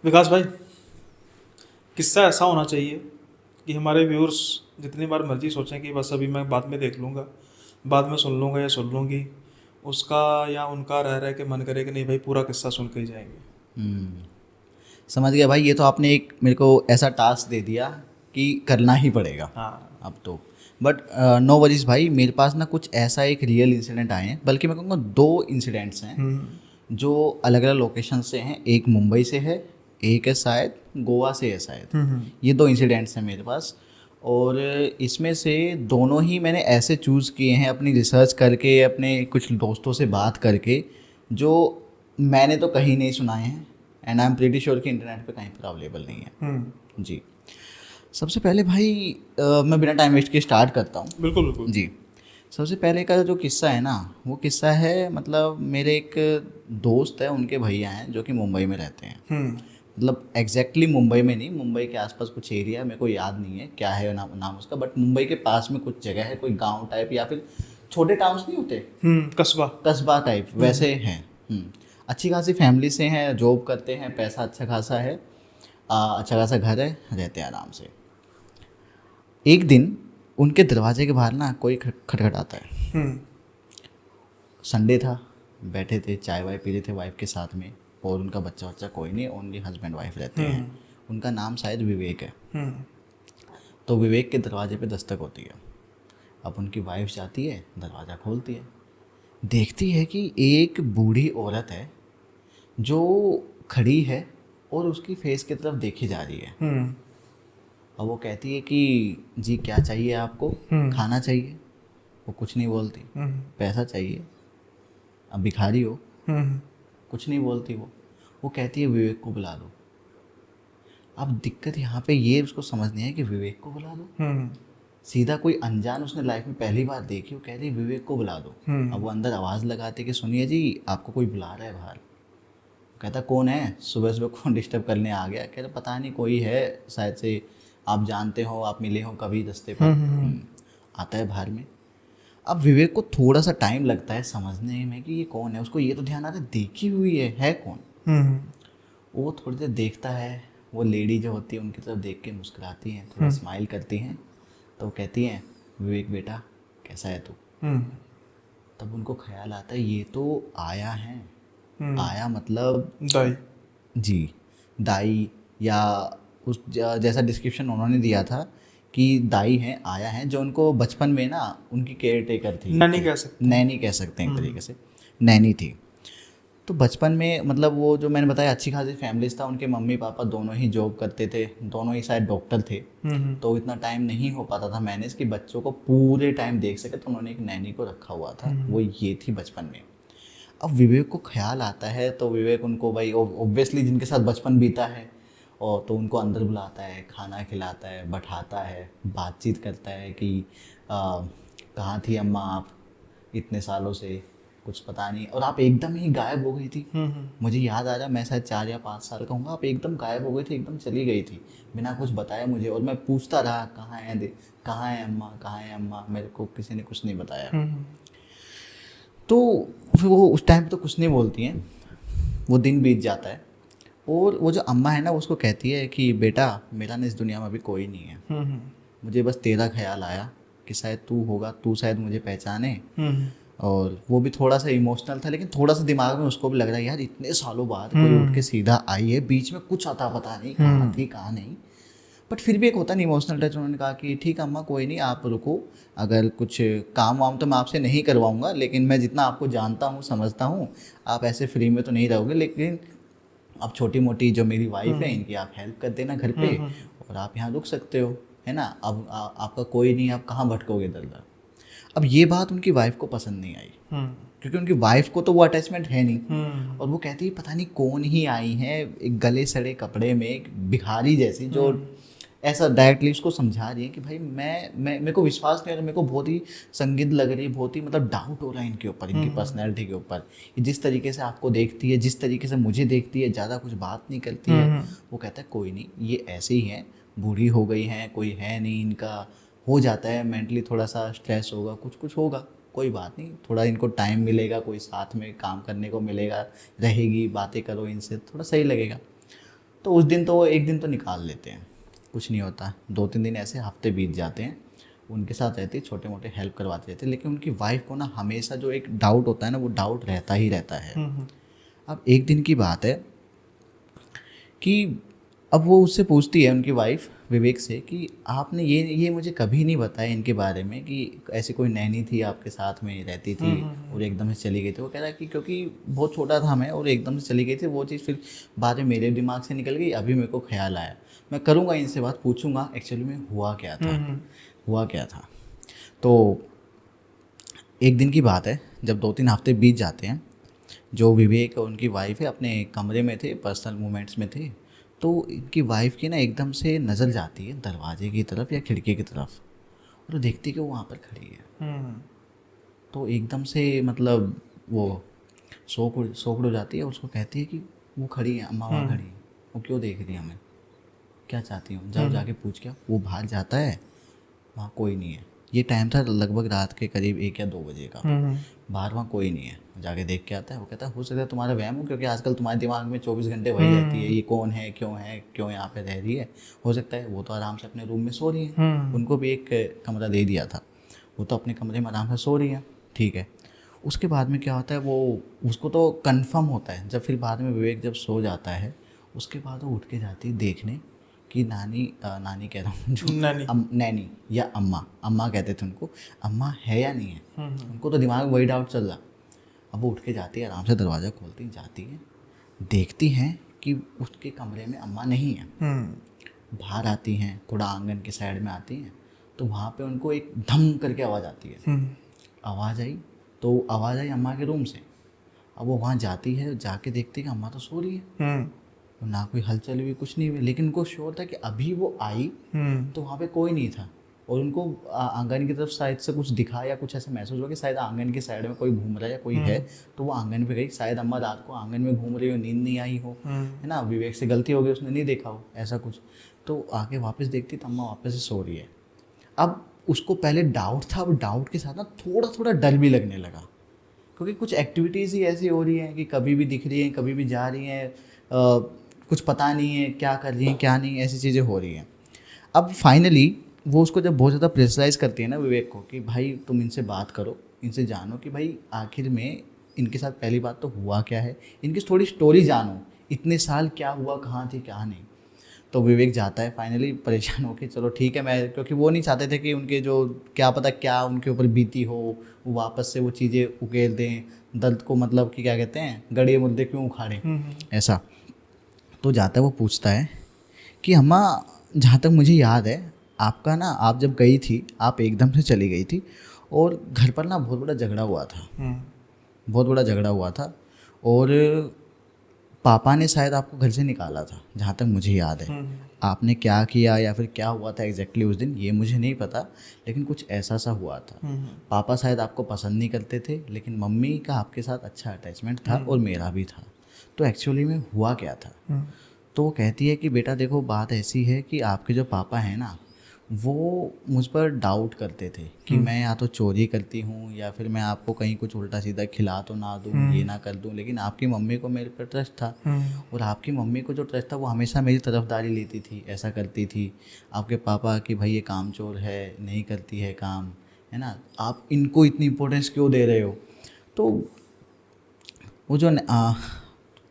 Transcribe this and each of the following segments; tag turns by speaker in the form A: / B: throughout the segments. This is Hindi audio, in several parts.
A: विकास भाई, किस्सा ऐसा होना चाहिए कि हमारे व्यूअर्स जितनी बार मर्जी सोचें कि बस अभी मैं बाद में देख लूँगा, बाद में सुन लूँगा या सुन लूँगी, उसका या उनका रह रहा है कि मन करे कि नहीं भाई पूरा किस्सा सुन के ही जाएंगे।
B: हम्म, समझ गया भाई। ये तो आपने एक मेरे को ऐसा टास्क दे दिया कि करना ही पड़ेगा
A: हाँ।
B: अब तो। बट नो वरीज भाई, मेरे पास ना कुछ ऐसा एक रियल इंसिडेंट आए हैं, बल्कि मैं कहूँगा दो इंसिडेंट्स हैं
A: हम्म।
B: जो अलग अलग लोकेशन से हैं। एक मुंबई से है, एक है शायद गोवा से है शायद।
A: हम्म।
B: ये दो इंसिडेंट्स हैं मेरे पास। और इसमें से दोनों ही मैंने ऐसे चूज़ किए हैं अपनी रिसर्च करके, अपने कुछ दोस्तों से बात करके, जो मैंने तो कहीं नहीं सुनाए हैं and I am pretty sure कि इंटरनेट पे कहीं पर अवेलेबल नहीं है।
A: हम्म।
B: जी। सबसे पहले भाई मैं बिना टाइम वेस्ट के स्टार्ट करता हूँ।
A: बिल्कुल बिल्कुल।
B: जी। सबसे पहले का जो किस्सा है ना, वो किस्सा है मतलब मेरे एक दोस्त है, उनके भैया हैं जो कि मुंबई में रहते हैं।
A: हम्म।
B: मतलब एग्जैक्टली मुंबई में नहीं, मुंबई के आसपास कुछ एरिया है, मेरे को याद नहीं है क्या है नाम उसका, बट मुंबई के पास में कुछ जगह है, कोई गांव टाइप या फिर छोटे टाउन्स नहीं होते,
A: कस्बा।
B: कस्बा टाइप
A: हम्म।
B: वैसे हैं। अच्छी खासी फैमिली से हैं, जॉब करते हैं, पैसा अच्छा खासा है, अच्छा खासा घर है, रहते हैं आराम से। एक दिन उनके दरवाजे के बाहर ना कोई खटखटाता है।
A: हम्म।
B: संडे था, बैठे थे, चाय वाय पी रहे थे वाइफ के साथ में, और उनका बच्चा बच्चा कोई नहीं, ओनली हस्बैंड वाइफ रहते हैं।
A: हम्म।
B: उनका नाम शायद विवेक है।
A: हम्म।
B: तो विवेक के दरवाजे पे दस्तक होती है। अब उनकी वाइफ जाती है, दरवाज़ा खोलती है, देखती है कि एक बूढ़ी औरत है जो खड़ी है और उसकी फेस की तरफ देखी जा रही है।
A: हम्म।
B: अब वो कहती है कि जी क्या चाहिए आपको,
A: हम्म।
B: खाना चाहिए? वो कुछ नहीं बोलती।
A: हम्म।
B: पैसा चाहिए? अब भिखारी हो?
A: हम्म।
B: कुछ नहीं बोलती वो कहती है विवेक को बुला लो। अब दिक्कत यहाँ पे ये उसको समझनी है कि विवेक को बुला दो,
A: हम्म।
B: सीधा कोई अनजान उसने लाइफ में पहली बार देखी, वो कह रही विवेक को बुला दो। अब
A: हम्म।
B: वो अंदर आवाज़ लगाते कि सुनिए जी आपको कोई बुला रहा है बाहर। कहता कौन है, सुबह सुबह कौन डिस्टर्ब करने आ गया? कहता पता नहीं कोई है, शायद से आप जानते हो, आप मिले हो कभी रास्ते पर। आता है बाहर में। अब विवेक को थोड़ा सा टाइम लगता है समझने में कि ये कौन है, उसको ये तो ध्यान आता है देखी हुई है कौन।
A: हम्म।
B: वो थोड़ी देर देखता है, वो लेडी जो होती है उनकी तरफ देख के मुस्कुराती हैं, थोड़ा स्माइल करती हैं, तो वो कहती हैं विवेक बेटा कैसा है तू?
A: हम्म।
B: तब उनको ख्याल आता है ये तो आया है।
A: हम्म।
B: आया मतलब
A: दाई।
B: जी, दाई, या उस जैसा डिस्क्रिप्शन उन्होंने दिया था कि दाई हैं, आया है, जो उनको बचपन में ना उनकी केयर टेकर थी,
A: ननी कह सकते हैं।
B: नैनी कह सकते हैं एक तरीके से, नैनी थी। तो बचपन में मतलब वो जो मैंने बताया अच्छी खासी फैमिलीज था, उनके मम्मी पापा दोनों ही जॉब करते थे, दोनों ही शायद डॉक्टर थे।
A: हम्म।
B: तो इतना टाइम नहीं हो पाता था मैनेज कि बच्चों को पूरे टाइम देख सके, तो उन्होंने एक नैनी को रखा हुआ था, वो ये थी बचपन में। अब विवेक को ख्याल आता है, तो विवेक उनको भाई ऑब्वियसली जिनके साथ बचपन बीता है, और तो उनको अंदर बुलाता है, खाना खिलाता है, बैठाता है, बातचीत करता है कि कहाँ थी अम्मा आप इतने सालों से, कुछ पता नहीं, और आप एकदम ही गायब हो गई थी। मुझे याद आ रहा मैं शायद 4 या 5 साल का हूँ, आप एकदम गायब हो गई थी, एकदम चली गई थी बिना कुछ बताया मुझे, और मैं पूछता रहा कहाँ है कहाँ है अम्मा, कहाँ है अम्मा, मेरे को किसी ने कुछ नहीं बताया। तो फिर वो उस टाइम पे तो कुछ नहीं बोलती हैं, वो दिन बीत जाता है, और वो जो अम्मा है ना वो उसको कहती है कि बेटा मेरा ना इस दुनिया में अभी कोई नहीं है,
A: हम्म।
B: मुझे बस तेरा ख्याल आया कि शायद तू होगा, तू शायद मुझे पहचाने।
A: हम्म।
B: और वो भी थोड़ा सा इमोशनल था, लेकिन थोड़ा सा दिमाग में उसको भी लग रहा है यार इतने सालों बाद कोई उठ के सीधा आई है, बीच में कुछ आता पता नहीं कहाँ थी कहाँ नहीं। बट फिर भी एक होता नहीं इमोशनल टच। उन्होंने कहा कि ठीक है अम्मा कोई नहीं, आप रुको, अगर कुछ काम वाम तो मैं आपसे नहीं करवाऊँगा, लेकिन मैं जितना आपको जानता हूँ समझता हूँ, आप ऐसे फ्री में तो नहीं रहोगे, लेकिन आप छोटी मोटी जो मेरी वाइफ है इनकी आप हेल्प कर देना घर पे, और आप यहाँ रुक सकते हो, है ना। अब आपका कोई नहीं, आप कहाँ भटकोगे इधर उधर। अब ये बात उनकी वाइफ को पसंद नहीं आई, क्योंकि उनकी वाइफ को तो वो अटैचमेंट है नहीं। और वो कहती है पता नहीं कौन ही आई है एक गले सड़े कपड़े में, एक भिखारी जैसी, जो ऐसा डायरेक्टली उसको समझा रही है कि भाई मैं मेरे को विश्वास नहीं हो रहा, मेरे को बहुत ही संदिग्ध लग रही है, बहुत ही मतलब डाउट हो रहा है इनके ऊपर, इनकी पर्सनैलिटी के ऊपर। जिस तरीके से आपको देखती है, जिस तरीके से मुझे देखती है, ज़्यादा कुछ बात नहीं करती है। वो कहता है कोई नहीं, ये ऐसे ही हैं, बूढ़ी हो गई हैं, कोई है नहीं इनका, हो जाता है मेंटली थोड़ा सा स्ट्रेस होगा, कुछ कुछ होगा, कोई बात नहीं, थोड़ा इनको टाइम मिलेगा, कोई साथ में काम करने को मिलेगा, रहेगी, बातें करो इनसे, थोड़ा सही लगेगा। तो उस दिन तो वो एक दिन तो निकाल लेते हैं, कुछ नहीं होता। 2-3 दिन ऐसे हफ्ते बीत जाते हैं, उनके साथ रहती है, छोटे मोटे हेल्प करवाते रहते हैं, लेकिन उनकी वाइफ को ना हमेशा जो एक डाउट होता है ना, वो डाउट रहता ही रहता है। अब एक दिन की बात है कि अब वो उससे पूछती है, उनकी वाइफ विवेक से, कि आपने ये मुझे कभी नहीं बताया इनके बारे में कि ऐसी कोई नैनी थी आपके साथ में रहती थी और एकदम से चली गई थी। वो कह रहा है कि क्योंकि बहुत छोटा था मैं और एकदम से चली गई थी, वो चीज़ फिर बाद में मेरे दिमाग से निकल गई, अभी मेरे को ख्याल आया, मैं करूँगा इनसे बात, पूछूंगा एक्चुअली में हुआ क्या था, हुआ क्या था। तो एक दिन की बात है, जब 2-3 हफ्ते बीत जाते हैं, जो विवेक और उनकी वाइफ है अपने कमरे में थे, पर्सनल मोमेंट्स में थे, तो इनकी वाइफ की ना एकदम से नज़र जाती है दरवाजे की तरफ या खिड़की की तरफ, और वो देखती कि वो वहाँ पर खड़ी है। तो एकदम से मतलब वो सोकड़ हो जाती है, उसको कहती है कि वो खड़ी है, अम्मा वहाँ खड़ी है, वो क्यों देख रही है हमें, क्या चाहती हूँ, जाओ जाके पूछ क्या। वो बाहर जाता है, वहाँ कोई नहीं है। ये टाइम था लगभग रात के करीब 1 या 2 बजे का। बाहर वहाँ कोई नहीं है, जाके देख के आता है। वो कहता है हो सकता है तुम्हारा वहम हो, क्योंकि आजकल तुम्हारे दिमाग में 24 घंटे वही रहती है, ये कौन है, क्यों यहाँ पे रह रही है। हो सकता है वो तो आराम से अपने रूम में सो रही है, उनको भी एक कमरा दे दिया था, वो तो अपने कमरे में आराम से सो रही है, ठीक है। उसके बाद में क्या होता है, वो उसको तो कन्फर्म होता है, जब फिर बाद में विवेक जब सो जाता है, उसके बाद वो उठ के जाती है देखने कि नानी कह रहा हूँ जो नैनी या अम्मा कहते थे उनको, अम्मा है या नहीं है। उनको तो दिमाग में वही डाउट चल रहा। अब वो उठ के जाती है, आराम से दरवाज़ा खोलती जाती है, देखती हैं कि उसके कमरे में अम्मा नहीं है। बाहर आती हैं, थोड़ा आंगन के साइड में आती हैं, तो वहाँ पे उनको एक धम करके आवाज़ आती है। आवाज़ आई तो आवाज़ आई अम्मा के रूम से। अब वो वहाँ जाती है, जाके देखती है कि अम्मा तो सो रही है, ना कोई हलचल हुई, कुछ नहीं हुई, लेकिन उनको श्योर था कि अभी वो आई तो वहाँ पे कोई नहीं था, और उनको आंगन की तरफ शायद से कुछ दिखा या कुछ ऐसा महसूस हुआ कि शायद आंगन के साइड में कोई घूम रहा है या कोई है, तो वो आंगन पे गई। शायद अम्मा रात को आंगन में घूम रही हो, नींद नहीं आई हो, है ना, विवेक से गलती हो गई, उसने नहीं देखा हो ऐसा कुछ। तो आके वापस देखती तो अम्मा वापस से सो रही है। अब उसको पहले डाउट था, अब डाउट के साथ ना थोड़ा थोड़ा डर भी लगने लगा, क्योंकि कुछ एक्टिविटीज़ ही ऐसी हो रही हैं कि कभी भी दिख रही हैं, कभी भी जा रही हैं, कुछ पता नहीं है क्या कर रही हैं क्या नहीं, ऐसी चीज़ें हो रही हैं। अब फाइनली वो उसको जब बहुत ज़्यादा प्रेशराइज करती है ना विवेक को, कि भाई तुम इनसे बात करो, इनसे जानो कि भाई आखिर में इनके साथ पहली बात तो हुआ क्या है, इनकी थोड़ी स्टोरी जानो, इतने साल क्या हुआ, कहाँ थी क्या नहीं। तो विवेक जाता है फाइनली परेशान होकर, चलो ठीक है, मैं क्योंकि वो नहीं चाहते थे कि उनके जो क्या पता क्या उनके ऊपर बीती हो, वो वापस से वो चीज़ें उकेल दें, दर्द को मतलब कि क्या कहते हैं, गड़े मुद्दे क्यों उखाड़ें, ऐसा। तो जाता है, वो पूछता है कि अम्मा जहाँ तक मुझे याद है आपका ना, आप जब गई थी आप एकदम से चली गई थी, और घर पर ना बहुत बड़ा झगड़ा हुआ था, बहुत बड़ा झगड़ा हुआ था, और पापा ने शायद आपको घर से निकाला था, जहाँ तक मुझे याद है। आपने क्या किया या फिर क्या हुआ था एग्जैक्टली उस दिन ये मुझे नहीं पता, लेकिन कुछ ऐसा सा हुआ था। पापा शायद आपको पसंद नहीं करते थे, लेकिन मम्मी का आपके साथ अच्छा अटैचमेंट था और मेरा भी था। तो एक्चुअली में हुआ क्या था। तो वो कहती है कि बेटा देखो बात ऐसी है कि आपके जो पापा हैं ना, वो मुझ पर डाउट करते थे कि मैं या तो चोरी करती हूँ या फिर मैं आपको कहीं कुछ उल्टा सीधा खिला तो ना दूँ, ये ना कर दूँ, लेकिन आपकी मम्मी को मेरे पर ट्रस्ट था, और आपकी मम्मी को जो ट्रस्ट था वो हमेशा मेरी तरफदारी लेती थी, ऐसा करती थी। आपके पापा कि भाई ये कामचोर है, नहीं करती है काम, है ना, आप इनको इतनी इम्पोर्टेंस क्यों दे रहे हो। तो वो जो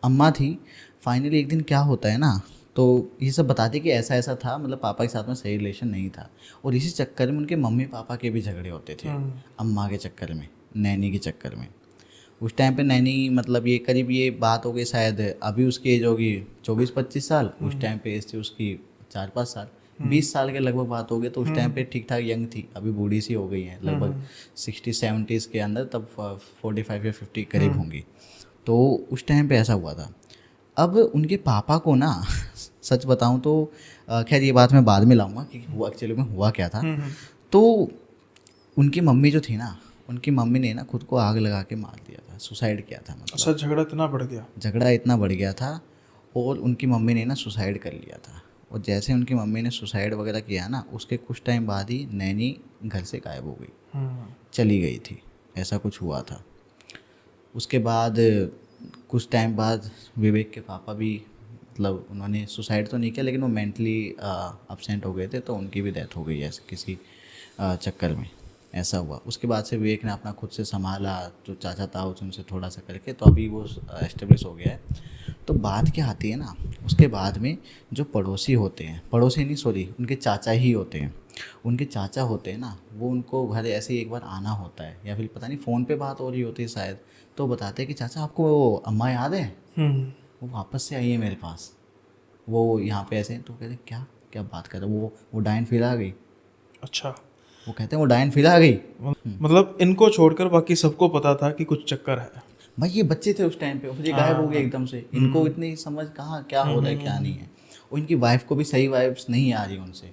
B: अम्मा थी, फाइनली एक दिन क्या होता है ना, तो ये सब बताती कि ऐसा ऐसा था, मतलब पापा के साथ में सही रिलेशन नहीं था, और इसी चक्कर में उनके मम्मी पापा के भी झगड़े होते थे, अम्मा के चक्कर में, नैनी के चक्कर में। उस टाइम पे नैनी मतलब ये करीब ये बात हो गई शायद, अभी उसकी एज होगी 24-25 साल, उस टाइम पे एज थी उसकी 4-5 साल, 20 साल के लगभग बात हो गई। तो उस टाइम पे ठीक ठाक यंग थी, अभी बूढ़ी सी हो गई है, लगभग 60-70s के अंदर, तब 45 या 50 करीब होंगी। तो उस टाइम पे ऐसा हुआ था। अब उनके पापा को ना सच बताऊं तो खैर ये बात मैं बाद में लाऊंगा कि हुआ एक्चुअली में हुआ क्या था। तो उनकी मम्मी जो थी ना, उनकी मम्मी ने ना खुद को आग लगा के मार दिया था, सुसाइड किया था। मतलब
A: अच्छा, झगड़ा इतना बढ़ गया,
B: झगड़ा इतना बढ़ गया था, और उनकी मम्मी ने ना सुसाइड कर लिया था। और जैसे उनकी मम्मी ने सुसाइड वगैरह किया ना, उसके कुछ टाइम बाद ही नैनी घर से गायब हो गई, चली गई थी, ऐसा कुछ हुआ था। उसके बाद कुछ टाइम बाद विवेक के पापा भी मतलब उन्होंने सुसाइड तो नहीं किया लेकिन वो मेंटली अपसेंट हो गए थे, तो उनकी भी डेथ हो गई ऐसे किसी चक्कर में, ऐसा हुआ। उसके बाद से विवेक ने अपना खुद से संभाला, जो चाचा था उनसे थोड़ा सा करके, तो अभी वो एस्टेब्लिश हो गया है। तो बात क्या आती है ना, उसके बाद में जो पड़ोसी होते हैं, पड़ोसी नहीं सॉरी, उनके चाचा ही होते हैं, उनके चाचा होते हैं ना, वो उनको घर ऐसे ही एक बार आना होता है, या फिर पता नहीं फ़ोन पे बात हो रही होती है शायद, तो बताते हैं कि चाचा आपको वो अम्मा याद है, वो वापस से आई है मेरे पास, वो यहाँ पे ऐसे हैं। तो कहते क्या क्या बात कर रहे हो, वो डायन फिर आ गई।
A: अच्छा।
B: वो कहते हैं वो डायन फिर आ गई।
A: मतलब इनको छोड़कर बाकी सबको पता था कि कुछ चक्कर है।
B: भाई ये बच्चे थे उस टाइम पे, फिर ये गायब हो गए एकदम से, इनको इतनी समझ कहाँ क्या हो रहा है क्या नहीं है, और इनकी वाइफ को भी सही वाइब्स नहीं आ रही उनसे।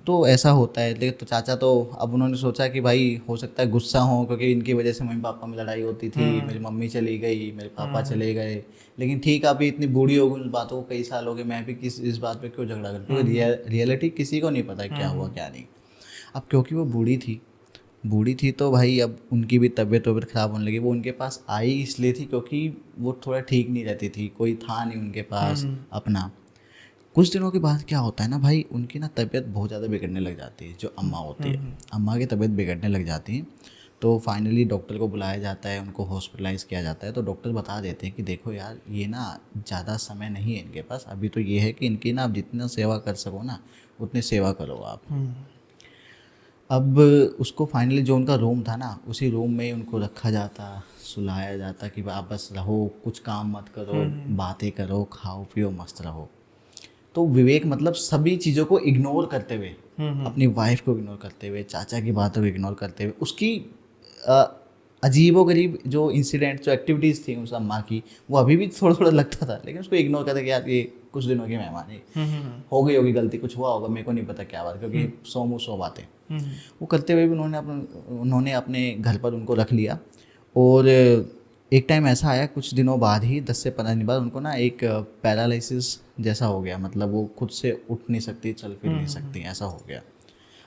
B: तो ऐसा होता है। लेकिन तो चाचा तो अब उन्होंने सोचा कि भाई हो सकता है गुस्सा हो, क्योंकि इनकी वजह से मम्मी पापा में लड़ाई होती थी, मेरी मम्मी चली गई, मेरे पापा चले गए, लेकिन ठीक है अभी इतनी बूढ़ी हो गई उस बातों को, कई साल हो गए, मैं भी किस इस बात पे क्यों झगड़ा करूँ, क्योंकि रियलिटी किसी को नहीं पता क्या हुआ क्या नहीं। अब क्योंकि वो बूढ़ी थी तो भाई अब उनकी भी तबीयत वबीयत ख़राब होने लगी। वो उनके पास आई इसलिए थी क्योंकि वो थोड़ा ठीक नहीं रहती थी, कोई था नहीं उनके पास अपना। कुछ दिनों के बाद क्या होता है ना भाई, उनकी ना तबीयत बहुत ज़्यादा बिगड़ने लग जाती है, जो अम्मा होती है, अम्मा की तबीयत बिगड़ने लग जाती है। तो फाइनली डॉक्टर को बुलाया जाता है, उनको हॉस्पिटलाइज किया जाता है। तो डॉक्टर बता देते हैं कि देखो यार ये ना ज़्यादा समय नहीं है इनके पास, अभी तो ये है कि इनकी ना आप जितना सेवा कर सको ना उतनी सेवा करो आप। अब उसको फाइनली जो उनका रूम था ना, उसी रूम में उनको रखा जाता, सुलाया जाता कि आप बस रहो, कुछ काम मत करो, बातें करो, खाओ पियो, मस्त रहो। तो विवेक मतलब सभी चीज़ों को इग्नोर करते हुए, अपनी वाइफ को इग्नोर करते हुए, चाचा की बातों को इग्नोर करते हुए, उसकी अजीबोगरीब जो इंसिडेंट जो एक्टिविटीज़ थी उस अम्मा की, वो अभी भी थोड़ा थोड़ा लगता था, लेकिन उसको इग्नोर करते कि यार ये कुछ दिनों की मेहमान है, हो गई होगी गलती, कुछ हुआ होगा, मेरे को नहीं पता क्या बात, क्योंकि सौ बातें वो करते हुए भी उन्होंने अपने घर पर उनको रख लिया। और एक टाइम ऐसा आया कुछ दिनों बाद ही, 10 से 15 दिन बाद, उनको ना एक पैरालिसिस जैसा हो गया, मतलब वो खुद से उठ नहीं सकती, चल फिर नहीं सकती, ऐसा हो गया।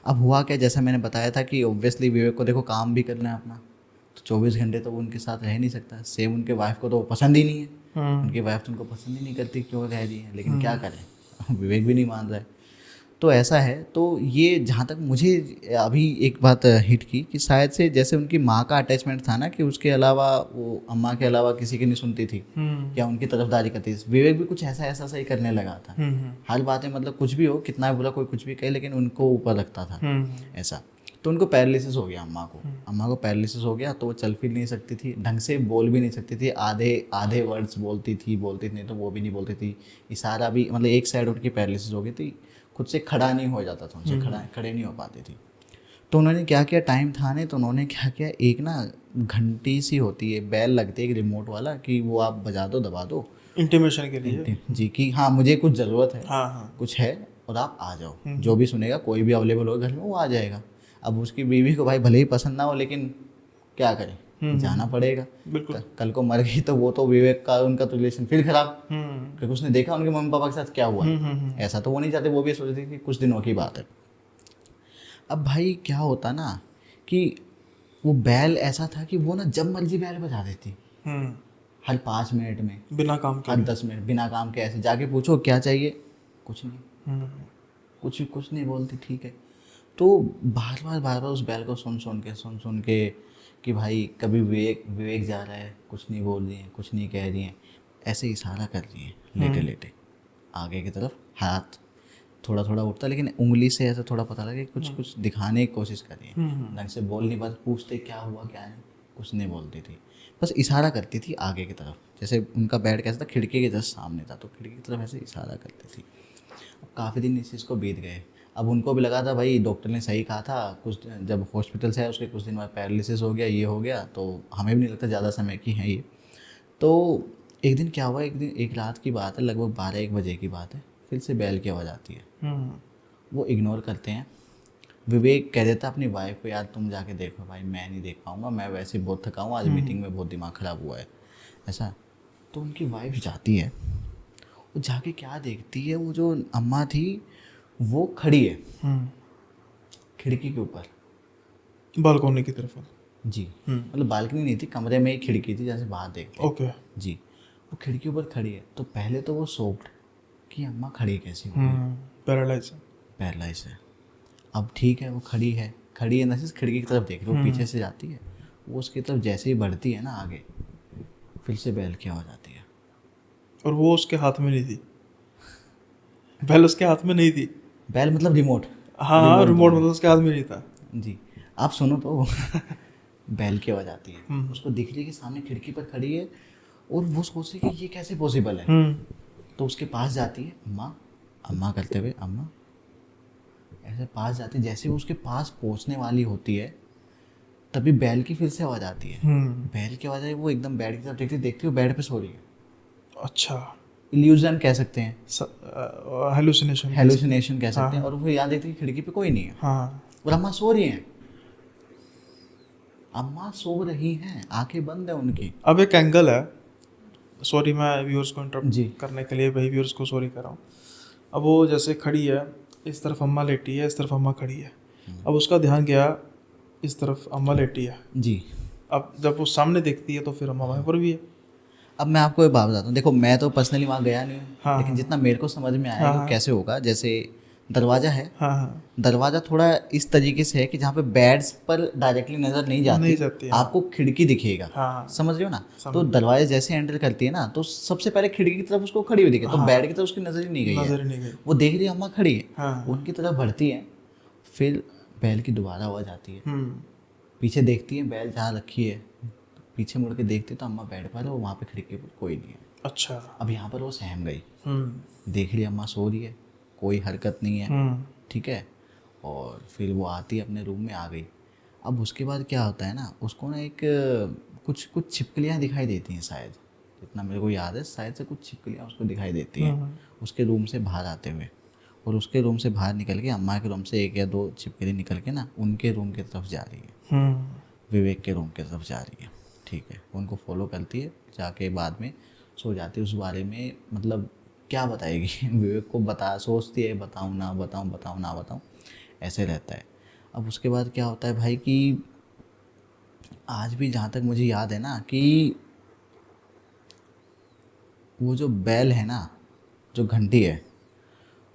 B: अब हुआ क्या, जैसा मैंने बताया था कि ऑब्वियसली विवेक को देखो काम भी करना है अपना, तो 24 घंटे तो वो उनके साथ रह नहीं सकता। सेम उनके वाइफ को तो पसंद ही नहीं है, उनकी वाइफ तो उनको पसंद ही नहीं करती, क्यों रह रही है, लेकिन क्या करें विवेक भी नहीं मान रहा है। तो ऐसा है। तो ये जहाँ तक मुझे अभी एक बात हिट की कि शायद से जैसे उनकी माँ का अटैचमेंट था ना, कि उसके अलावा वो अम्मा के अलावा किसी की नहीं सुनती थी या उनकी तरफदारी करती थी, विवेक भी कुछ ऐसा ऐसा सही करने लगा था। हर बातें मतलब कुछ भी हो, कितना भी बुरा कोई कुछ भी कहे, लेकिन उनको ऊपर रखता था ऐसा। तो उनको पैरालिसिस हो गया अम्मा को पैरालिसिस हो गया, तो वो चल फिर नहीं सकती थी, ढंग से बोल भी नहीं सकती थी, आधे आधे वर्ड्स बोलती थी नहीं तो वो भी नहीं बोलती थी, इशारा भी, मतलब एक साइड उनकी पैरालिसिस हो गई थी, खुद से खड़ा नहीं हो जाता था उनसे, खड़े नहीं हो पाती थी। तो उन्होंने क्या किया, टाइम था नहीं, तो उन्होंने क्या किया, एक ना घंटी सी होती है, बैल लगती है एक रिमोट वाला, कि वो आप बजा दो, दबा दो
A: इंटीमेशन के लिए।
B: जी, कि हाँ मुझे कुछ ज़रूरत है,
A: हाँ।
B: कुछ है और आप आ जाओ, जो भी सुनेगा, कोई भी अवेलेबल होगा घर में वो आ जाएगा। अब उसकी बीवी को भाई भले ही पसंद ना हो, लेकिन क्या करें, जाना पड़ेगा।
A: बिल्कुल।
B: कल को मर गई तो वो तो विवेक का उनका तो रिलेशन फिर खराब, क्योंकि उसने देखा उनके मम्मी पापा के साथ क्या हुआ। ऐसा तो वो नहीं चाहते, वो भी सोचते कि कुछ दिनों की बात है। अब भाई क्या होता ना कि वो बैल ऐसा था कि वो ना जब मर्जी बैल बजा देती, हर 5 मिनट में,
A: बिना काम के,
B: हर 10 मिनट, बिना काम के। ऐसे जाके पूछो क्या चाहिए, कुछ नहीं, कुछ नहीं बोलती, ठीक है। तो बार बार उस बैल को सुन के कि भाई कभी विवेक जा रहा है, कुछ नहीं बोल रही है, कुछ नहीं कह रही हैं, ऐसे इशारा कर रही हैं, लेटे लेटे आगे की तरफ, हाथ थोड़ा थोड़ा उठता, लेकिन उंगली से ऐसा थोड़ा पता लगे कुछ दिखाने की कोशिश कर रही है, ढंग से बोल नहीं पाती, पूछते क्या हुआ क्या नहीं, कुछ नहीं बोलती थी, बस इशारा करती थी आगे की तरफ। जैसे उनका बेड कैसा था, खिड़की के जस्ट सामने था, तो खिड़की की तरफ ऐसे इशारा करती थी। अब काफ़ी दिन इस चीज़ को बीत गए। अब उनको भी लगा था भाई डॉक्टर ने सही कहा था, कुछ जब हॉस्पिटल से आए उसके कुछ दिन बाद पैरालिसिस हो गया, ये हो गया, तो हमें भी नहीं लगता ज़्यादा समय की है ये। तो एक दिन क्या हुआ, एक रात की बात है, लगभग 12-1 बजे की बात है, फिर से बैल की आवाज़ आती है। वो इग्नोर करते हैं। विवेक कह देता अपनी वाइफ को, यार तुम जाके देखो भाई, मैं नहीं देख पाऊँगा, मैं वैसे बहुत थका हूँ, आज मीटिंग में बहुत दिमाग ख़राब हुआ है ऐसा। तो उनकी वाइफ जाती है, वो जाके क्या देखती है, वो जो अम्मा थी वो खड़ी है खिड़की के ऊपर,
A: बालकोनी की तरफ।
B: जी, मतलब बालकनी नहीं थी, कमरे में एक खिड़की थी जैसे बाहर देखते हैं।
A: ओके।
B: जी, वो खिड़की ऊपर खड़ी है। तो पहले तो वो शॉक्ड, कि अम्मा खड़ी कैसे हुई,
A: पैरालाइज।
B: पैरालाइज है। अब ठीक है, वो खड़ी है इन द सेंस खिड़की की तरफ देख रही है, वो पीछे से जाती है, वो उसकी तरफ जैसे ही बढ़ती है ना आगे, फिर से बैल क्या हो जाती है।
A: और वो उसके हाथ में नहीं थी, बैल उसके हाथ में नहीं थी।
B: बैल मतलब रिमोट।
A: हाँ, रिमोट मतलब उसके हाथ में नहीं था।
B: जी, आप सुनो तो बैल की आवाज़ आती है, उसको दिख रही है कि सामने खिड़की पर खड़ी है, और वो सोच रही है कि ये कैसे पॉसिबल है। तो उसके पास जाती है, अम्मा अम्मा करते हुए, अम्मा ऐसे पास जाती है। जैसे वो उसके पास पहुंचने वाली होती है, तभी बैल की फिर से आवाज़ आती है। बैल की आवाज़ आई, वो एकदम बेड की तरफ देखती है, वो बेड पे सो रही है।
A: अच्छा,
B: इल्यूजन कह सकते हैं,
A: हेलुसिनेशन
B: हेलुसिनेशन कह सकते हैं। और वो याद देखती है खिड़की पे कोई नहीं है,
A: हाँ।
B: और अम्मा सो रही हैं, अम्मा सो रही हैं, आंखें बंद है उनकी।
A: अब एक एंगल है, सॉरी मैं व्यूअर्स को
B: जी।
A: इंटरप्ट करने के लिए भाई व्यूअर्स को सॉरी कर रहा हूँ। अब वो जैसे खड़ी है, इस तरफ अम्मा लेटी है, इस तरफ अम्मा खड़ी है। अब उसका ध्यान गया इस तरफ, अम्मा लेटी है।
B: जी।
A: अब जब वो सामने देखती है तो फिर अम्मा वहीं पर भी है।
B: अब मैं आपको एक बात बताता हूँ, देखो मैं तो पर्सनली वहाँ गया नहीं हूँ,
A: हाँ,
B: लेकिन
A: हाँ।
B: जितना मेरे को समझ में आया
A: हाँ,
B: कि वो
A: हाँ।
B: कैसे होगा, जैसे दरवाज़ा है,
A: हाँ, हाँ।
B: दरवाज़ा थोड़ा इस तरीके से है कि जहाँ पे बेड्स पर डायरेक्टली नज़र नहीं
A: नहीं
B: जाती,
A: जाती, हाँ।
B: आपको खिड़की दिखेगा।
A: हाँ।
B: समझ रहे हो ना।
A: समझ
B: तो दरवाजे जैसे एंटर करती है ना, तो सबसे पहले खिड़की की तरफ उसको खड़ी हुई दिखे, तो
A: हाँ।
B: बेड की तरफ उसकी नज़र ही नहीं गई है,
A: नजर ही नहीं गई।
B: वो देख रही है अम्मा खड़ी है,
A: हाँ।
B: उनकी तरफ बढ़ती है, फिर बैल की दोबारा आवाज़ आती है,
A: हम्म।
B: पीछे देखती है बैल जहाँ रखी है, पीछे मुड़ के देखती है तो अम्मा बेड पर है, और वहाँ पे खिड़की पर कोई नहीं है।
A: अच्छा।
B: अब यहाँ पर वो सहम गई,
A: हम्म।
B: देख रही अम्मा सो रही है, कोई हरकत नहीं है,
A: हम्म।
B: ठीक है। और फिर वो आती अपने रूम में आ गई। अब उसके बाद क्या होता है ना, उसको ना एक कुछ कुछ छिपकलियाँ दिखाई देती हैं शायद, जितना मेरे को याद है, शायद से कुछ छिपकलियाँ उसको दिखाई देती हैं उसके रूम से बाहर आते हुए। और उसके रूम से बाहर निकल के अम्मा के रूम से एक या दो छिपकली निकल के ना उनके रूम की तरफ जा रही है, विवेक के रूम की तरफ जा रही है, ठीक है। उनको फॉलो करती है, जाके बाद में सो जाती है। उस बारे में मतलब क्या बताएगी विवेक को, सोचती है बताऊँ ना बताऊँ, बताऊँ ना बताऊँ, ऐसे रहता है। अब उसके बाद क्या होता है भाई कि आज भी जहाँ तक मुझे याद है ना, कि वो जो बैल है ना, जो घंटी है,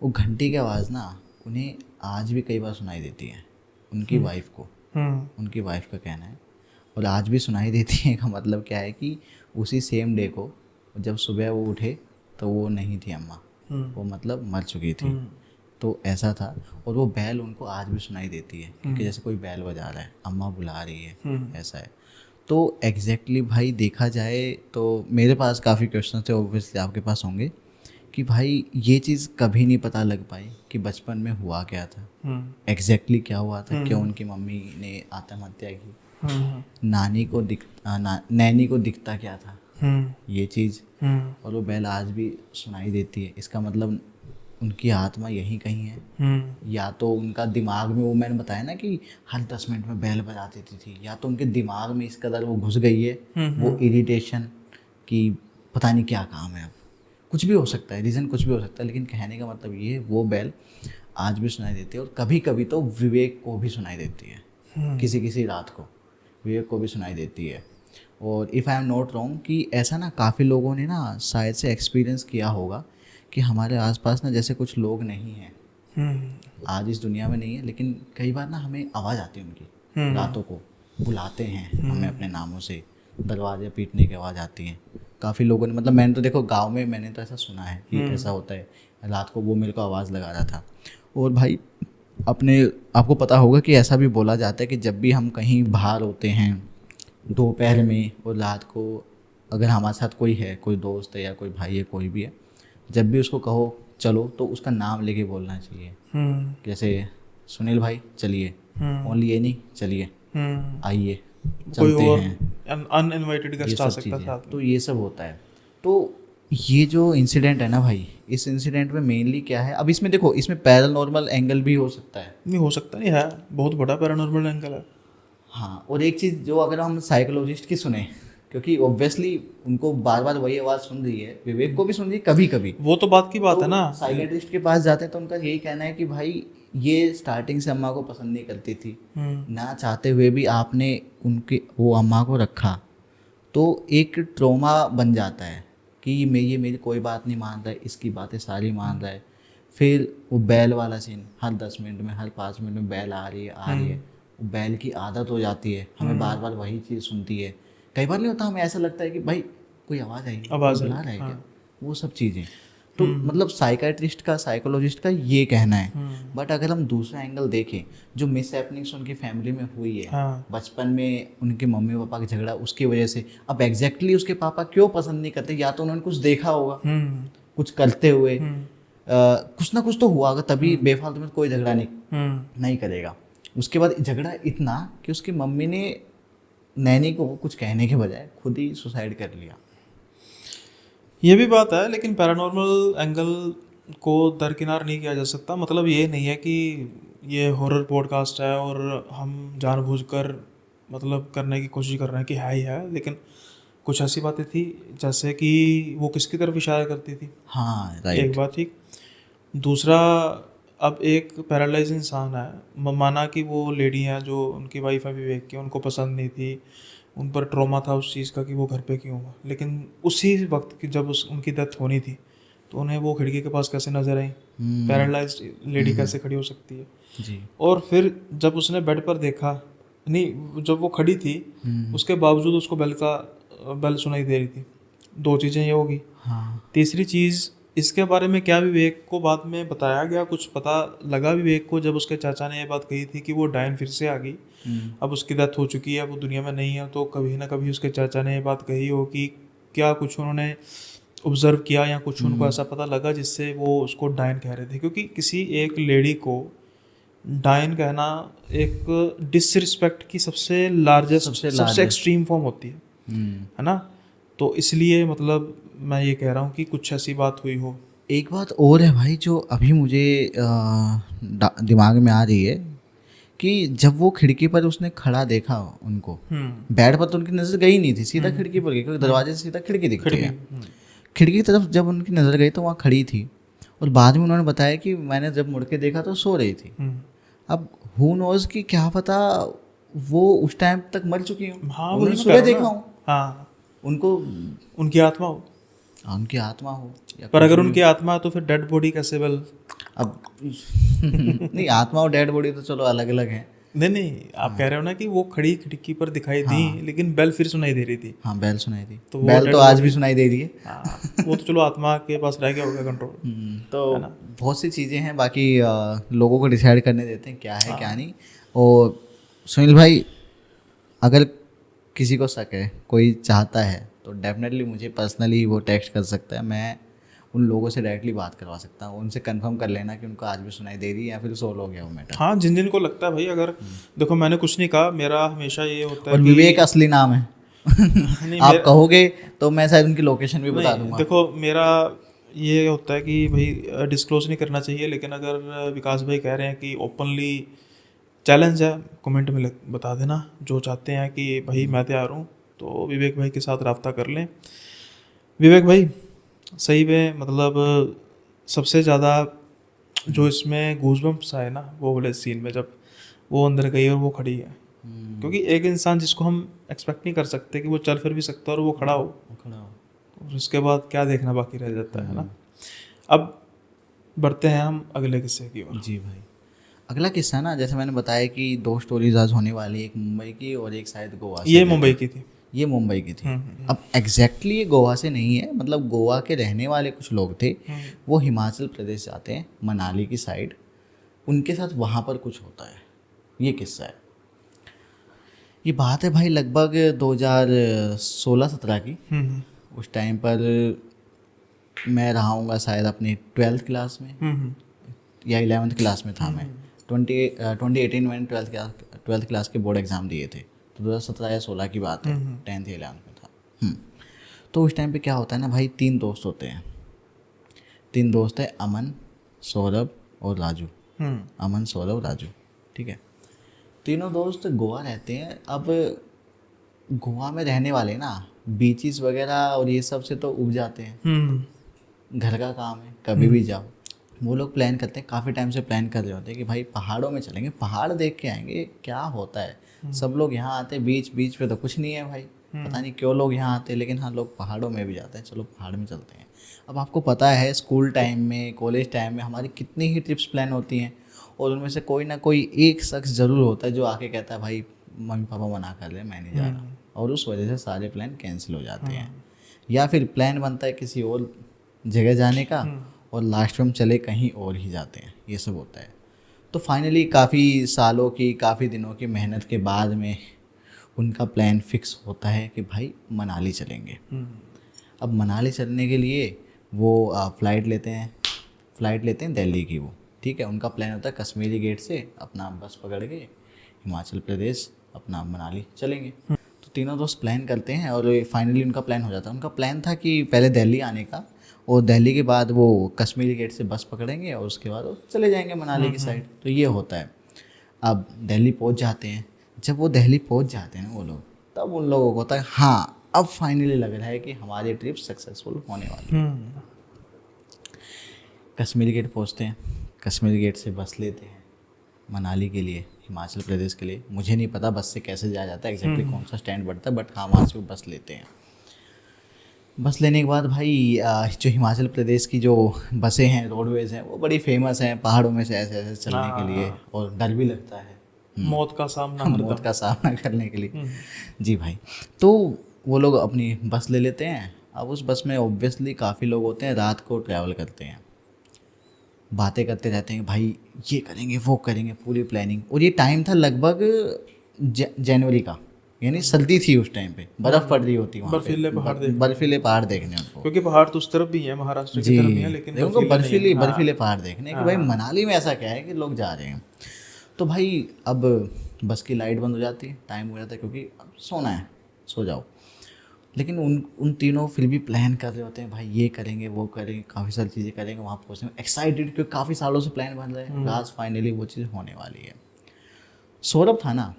B: वो घंटी की आवाज़ ना उन्हें आज भी कई बार सुनाई देती है, उनकी वाइफ को। उनकी वाइफ का कहना है, और आज भी सुनाई देती है का मतलब क्या है कि उसी सेम डे को जब सुबह वो उठे तो वो नहीं थी अम्मा, वो मतलब मर चुकी थी। तो ऐसा था। और वो बैल उनको आज भी सुनाई देती है, क्योंकि जैसे कोई बैल बजा रहा है, अम्मा बुला रही है, ऐसा है। तो एग्जैक्टली भाई देखा जाए तो मेरे पास काफ़ी क्वेश्चन थे, ऑब्वियसली आपके पास होंगे, कि भाई ये चीज़ कभी नहीं पता लग पाई कि बचपन में हुआ क्या था, एग्जैक्टली क्या हुआ था, क्यों उनकी मम्मी ने आत्महत्या की, नैनी को दिखता क्या था, ये चीज़। और वो बैल आज भी सुनाई देती है, इसका मतलब उनकी आत्मा यहीं कहीं है, या तो उनका दिमाग में, वो मैंने बताया ना कि हर 10 मिनट में बैल बजा देती थी, या तो उनके दिमाग में इस कदर वो घुस गई है, वो इरिटेशन, कि पता नहीं क्या काम है। अब कुछ भी हो सकता है, रीज़न कुछ भी हो सकता है, लेकिन कहने का मतलब ये, वो बैल आज भी सुनाई देती है। और कभी कभी तो विवेक को भी सुनाई देती है, किसी किसी रात को विवेक को भी सुनाई देती है। और if I am not wrong कि ऐसा ना काफ़ी लोगों ने ना शायद से एक्सपीरियंस किया होगा कि हमारे आसपास ना जैसे कुछ लोग नहीं हैं, आज इस दुनिया में नहीं है, लेकिन कई बार ना हमें आवाज़ आती है उनकी, रातों को बुलाते हैं हमें अपने नामों से, दरवाजे पीटने की आवाज़ आती है। काफ़ी लोगों ने, मतलब मैंने तो देखो गांव में मैंने तो ऐसा सुना है कि ऐसा होता है, रात को वो मेरे को आवाज़ लगा रहा था। और भाई आपको पता होगा कि ऐसा भी बोला जाता है कि जब भी हम कहीं बाहर होते हैं दोपहर में और रात को, अगर हमारे साथ कोई है, कोई दोस्त है या कोई भाई है, कोई भी है, जब भी उसको कहो चलो तो उसका नाम लेके बोलना चाहिए। जैसे सुनील भाई चलिए, ओनली ये नहीं, चलिए आइए, चलते हैं,
A: अनइनवाइटेड
B: ये
A: गेस्ट आ
B: सब
A: सकता
B: चीज़ें।
A: था।
B: तो ये सब होता है। तो ये जो इंसिडेंट है ना भाई, इस इंसिडेंट में मेनली क्या है, अब इसमें देखो, इसमें पैरानॉर्मल एंगल भी हो सकता है।
A: नहीं हो सकता, नहीं है, बहुत बड़ा पैरानॉर्मल एंगल है।
B: हाँ, और एक चीज़ जो अगर हम साइकोलॉजिस्ट की सुने, क्योंकि ऑब्वियसली उनको बार बार वही आवाज़ सुन रही है, विवेक को भी सुन रही है कभी कभी,
A: वो तो बात की बात है ना।
B: साइकेट्रिस्ट के पास जाते हैं तो उनका यही कहना है कि भाई ये स्टार्टिंग से अम्मा को पसंद नहीं करती थी, ना चाहते हुए भी आपने उनके वो अम्मा को रखा, तो एक ट्रॉमा बन जाता है। कि ये मेरी कोई बात नहीं मान रहा है, इसकी बातें सारी मान रहा है। फिर वो बैल वाला सीन, हर 10 मिनट में, हर 5 मिनट में बैल आ रही है, वो बैल की आदत हो जाती है, हमें बार बार वही चीज़ सुनती है। कई बार नहीं होता, हमें ऐसा लगता है कि भाई कोई आवाज़ आई, कोई बुला रहा है क्या, वो सब चीज़ें। तो मतलब साइकाइट्रिस्ट का, साइकोलॉजिस्ट का ये कहना है। बट अगर हम दूसरा एंगल देखें, जो मिस हैपनिंग्स उनकी फैमिली में हुई है, बचपन में उनके मम्मी पापा का झगड़ा, उसकी वजह से अब एग्जैक्टली उसके पापा क्यों पसंद नहीं करते, या तो उन्होंने कुछ देखा होगा कुछ करते हुए, कुछ ना कुछ तो हुआ होगा, तभी बेफालतू में कोई झगड़ा नहीं करेगा। उसके बाद झगड़ा इतना कि उसकी मम्मी ने नैनी को कुछ कहने के बजाय खुद ही सुसाइड कर लिया।
A: ये भी बात है, लेकिन पैरानॉर्मल एंगल को दरकिनार नहीं किया जा सकता। मतलब ये नहीं है कि ये हॉरर पॉडकास्ट है और हम जानबूझकर मतलब करने की कोशिश कर रहे हैं कि है ही है, लेकिन कुछ ऐसी बातें थी जैसे कि वो किसकी तरफ इशारा करती थी।
B: हाँ राइट।
A: एक बात ठीक। दूसरा, अब एक पैरालाइज इंसान है, माना कि वो लेडी हैं जो उनकी वाइफ है विवेक की, उनको पसंद नहीं थी, उन पर ट्रॉमा था उस चीज़ का कि वो घर पे क्यों हुआ, लेकिन उसी वक्त की जब उनकी डेथ होनी थी तो उन्हें वो खिड़की के पास कैसे नजर आई, पैरालाइज्ड लेडी कैसे खड़ी हो सकती है
B: जी।
A: और फिर जब उसने बेड पर देखा, नहीं जब वो खड़ी थी उसके बावजूद उसको बेल सुनाई दे रही थी। दो चीज़ें ये होगी।
B: हाँ।
A: तीसरी चीज़, इसके बारे में क्या विवेक को बाद में बताया गया, कुछ पता लगा विवेक को जब उसके चाचा ने ये बात कही थी कि वो डायन फिर से आ गई, अब उसकी डेथ हो चुकी है, वो दुनिया में नहीं है, तो कभी ना कभी उसके चाचा ने ये बात कही हो कि क्या कुछ उन्होंने ऑब्जर्व किया या कुछ उनको ऐसा पता लगा जिससे वो उसको डायन कह रहे थे। क्योंकि किसी एक लेडी को डायन कहना एक डिसरिस्पेक्ट की सबसे लार्जेस्ट, सबसे एक्सट्रीम फॉर्म होती है ना। तो इसलिए मतलब मैं ये कह रहा हूँ कि कुछ ऐसी बात हुई हो।
B: एक बात और है भाई जो अभी मुझे दिमाग में आ रही है कि जब वो खिड़की पर उसने खड़ा देखा उनको, बेड पर तो उनकी नज़र गई नहीं थी, सीधा खिड़की पर गई, क्योंकि दरवाजे से सीधा खिड़की दिखती है। खिड़की की तरफ जब उनकी नज़र गई तो वहाँ खड़ी थी, और बाद में उन्होंने बताया कि मैंने जब मुड़ के देखा तो सो रही थी। अब हु नोज कि क्या पता वो उस टाइम तक मर चुकी हूँ।
A: हाँ,
B: उन्होंने सुबह देखा हूँ।
A: हाँ,
B: उनको
A: उनकी आत्मा हो,
B: उनकी आत्मा हो,
A: पर अगर उनकी आत्मा है तो फिर डेड बॉडी कैसे बेल?
B: अब नहीं, आत्मा और डेड बॉडी तो चलो अलग अलग है।
A: नहीं आप कह रहे हो ना कि वो खड़ी खिड़की पर दिखाई दी, लेकिन बेल फिर सुनाई दे रही थी।
B: हाँ बेल सुनाई दी,
A: तो
B: बेल तो आज भी सुनाई दे रही है।
A: हाँ, वो तो चलो आत्मा के पास रह गया होगा कंट्रोल।
B: तो बहुत सी चीज़ें हैं, बाकी लोगों को डिसाइड करने देते हैं क्या है क्या नहीं। और सुनील भाई, अगर किसी को शक है, कोई चाहता है, तो डेफिनेटली मुझे पर्सनली वो टेक्स्ट कर सकता है। मैं उन लोगों से डायरेक्टली बात करवा सकता हूँ, उनसे कंफर्म कर लेना कि उनको आज भी सुनाई दे रही है या फिर सोल्व हो गया वो मैटर।
A: हाँ, जिन जिन को लगता है भाई, अगर देखो मैंने कुछ नहीं कहा, मेरा हमेशा ये होता है
B: और विवेक असली नाम है आप कहोगे तो मैं शायद उनकी लोकेशन भी बता दूंगा।
A: देखो मेरा ये होता है कि भाई डिस्क्लोज नहीं करना चाहिए, लेकिन अगर विकास भाई कह रहे हैं कि ओपनली चैलेंज है, कमेंट में बता देना। जो चाहते हैं कि भाई मैं तैयार हूँ, तो विवेक भाई के साथ रब्ता कर लें। विवेक भाई सही में मतलब सबसे ज़्यादा जो इसमें गूज़बम्प्स आए ना, वो वाले सीन में जब वो अंदर गई और वो खड़ी है, क्योंकि एक इंसान जिसको हम एक्सपेक्ट नहीं कर सकते कि वो चल फिर भी सकता है और वो खड़ा हो, और उसके बाद क्या देखना बाकी रह जाता है ना। अब बढ़ते हैं हम अगले किस्से की ओर।
B: जी भाई, अगला किस्सा ना, जैसे मैंने बताया कि 2 स्टोरीज आज होने वाली, एक मुंबई की और एक शायद गोवा से।
A: ये मुंबई की थी।
B: ये मुंबई की थी। अब एग्जैक्टली ये गोवा से नहीं है, मतलब गोवा के रहने वाले कुछ लोग थे, वो हिमाचल प्रदेश जाते हैं, मनाली की साइड, उनके साथ वहाँ पर कुछ होता है। ये किस्सा है, ये बात है भाई लगभग 2016-17 की। उस टाइम पर मैं रहा हूँगा शायद अपनी 12th क्लास में या 11th क्लास में था मैं। 2018 मैंने 12th क्लास के बोर्ड एग्ज़ाम दिए थे, तो 2017 या 16 की बात है, 10th या 11th में था। तो उस टाइम पे क्या होता है ना भाई, 3 दोस्त होते हैं। 3 दोस्त हैं, अमन, सौरभ और राजू। अमन, सौरभ, राजू, ठीक है। तीनों दोस्त गोवा रहते हैं। अब गोवा में रहने वाले ना बीचेस वगैरह और ये सब से तो उब जाते हैं, घर का काम है, कभी भी जाओ। वो लोग प्लान करते हैं, काफ़ी टाइम से प्लान कर रहे होते हैं कि भाई पहाड़ों में चलेंगे, पहाड़ देख के आएंगे क्या होता है। सब लोग यहाँ आते हैं, बीच पे तो कुछ नहीं है भाई, पता नहीं क्यों लोग यहाँ आते हैं, लेकिन हाँ लोग पहाड़ों में भी जाते हैं, चलो पहाड़ में चलते हैं। अब आपको पता है स्कूल टाइम में, कॉलेज टाइम में हमारी कितनी ही ट्रिप्स प्लान होती हैं, और उनमें से कोई ना कोई एक शख्स ज़रूर होता है जो आके कहता है भाई मम्मी पापा मना कर रहे हैं, मैं नहीं जा रहा, और उस वजह से सारे प्लान कैंसिल हो जाते हैं। या फिर प्लान बनता है किसी और जगह जाने का, और लास्ट में हम चले कहीं और ही जाते हैं, ये सब होता है। तो फाइनली काफ़ी सालों की, काफ़ी दिनों की मेहनत के बाद में उनका प्लान फिक्स होता है कि भाई मनाली चलेंगे। अब मनाली चलने के लिए वो फ़्लाइट लेते हैं दिल्ली की, वो ठीक है। उनका प्लान होता है कश्मीरी गेट से अपना बस पकड़ के हिमाचल प्रदेश अपना मनाली चलेंगे। तो तीनों दोस्त प्लान करते हैं और फाइनली उनका प्लान हो जाता है। उनका प्लान था कि पहले दिल्ली आने का, और दिल्ली के बाद वो कश्मीरी गेट से बस पकड़ेंगे और उसके बाद वो चले जाएंगे मनाली की साइड। तो ये होता है। अब दिल्ली पहुंच जाते हैं। जब वो दिल्ली पहुंच जाते हैं ना वो लोग, तब उन लोगों को होता है हाँ अब फाइनली लग रहा है कि हमारी ट्रिप सक्सेसफुल होने वाली है। कश्मीरी गेट पहुंचते हैं, कश्मीरी गेट से बस लेते हैं मनाली के लिए, हिमाचल प्रदेश के लिए। मुझे नहीं पता बस से कैसे जाया जाता है, एग्जैक्टली कौन सा स्टैंड पड़ता है, बट हाँ वहाँ से वो बस लेते हैं। बस लेने के बाद भाई जो हिमाचल प्रदेश की जो बसें हैं, रोडवेज़ हैं, वो बड़ी फेमस हैं पहाड़ों में से ऐसे ऐसे चलने के लिए, और डर भी लगता है
A: मौत का सामना
B: मौत का सामना करने के लिए। जी भाई। तो वो लोग अपनी बस ले लेते हैं। अब उस बस में ऑब्वियसली काफ़ी लोग होते हैं, रात को ट्रैवल करते हैं, बातें करते रहते हैं भाई ये करेंगे वो करेंगे, पूरी प्लानिंग। और ये टाइम था लगभग जनवरी का, यानी सर्दी थी उस टाइम पे, बर्फ़ पड़ रही होती वहाँ पे, बर्फीले पहाड़ देखने उनको,
A: क्योंकि पहाड़ तो उस तरफ भी है, महाराष्ट्र की तरफ भी है, लेकिन
B: उनको बर्फीले पहाड़ देखने कि भाई मनाली में ऐसा क्या है कि लोग जा रहे हैं। तो भाई अब बस की लाइट बंद हो जाती है, टाइम हो जाता है, क्योंकि अब सोना है, सो जाओ। लेकिन उन तीनों फिर भी प्लान कर रहे होते हैं भाई ये करेंगे वो करेंगे, काफ़ी सारी चीज़ें करेंगे, वहाँ पहुँचने में एक्साइटेड, क्योंकि काफ़ी सालों से प्लान बन रहा है, आज फाइनली वो चीज़ होने वाली है। सौरभ था ना,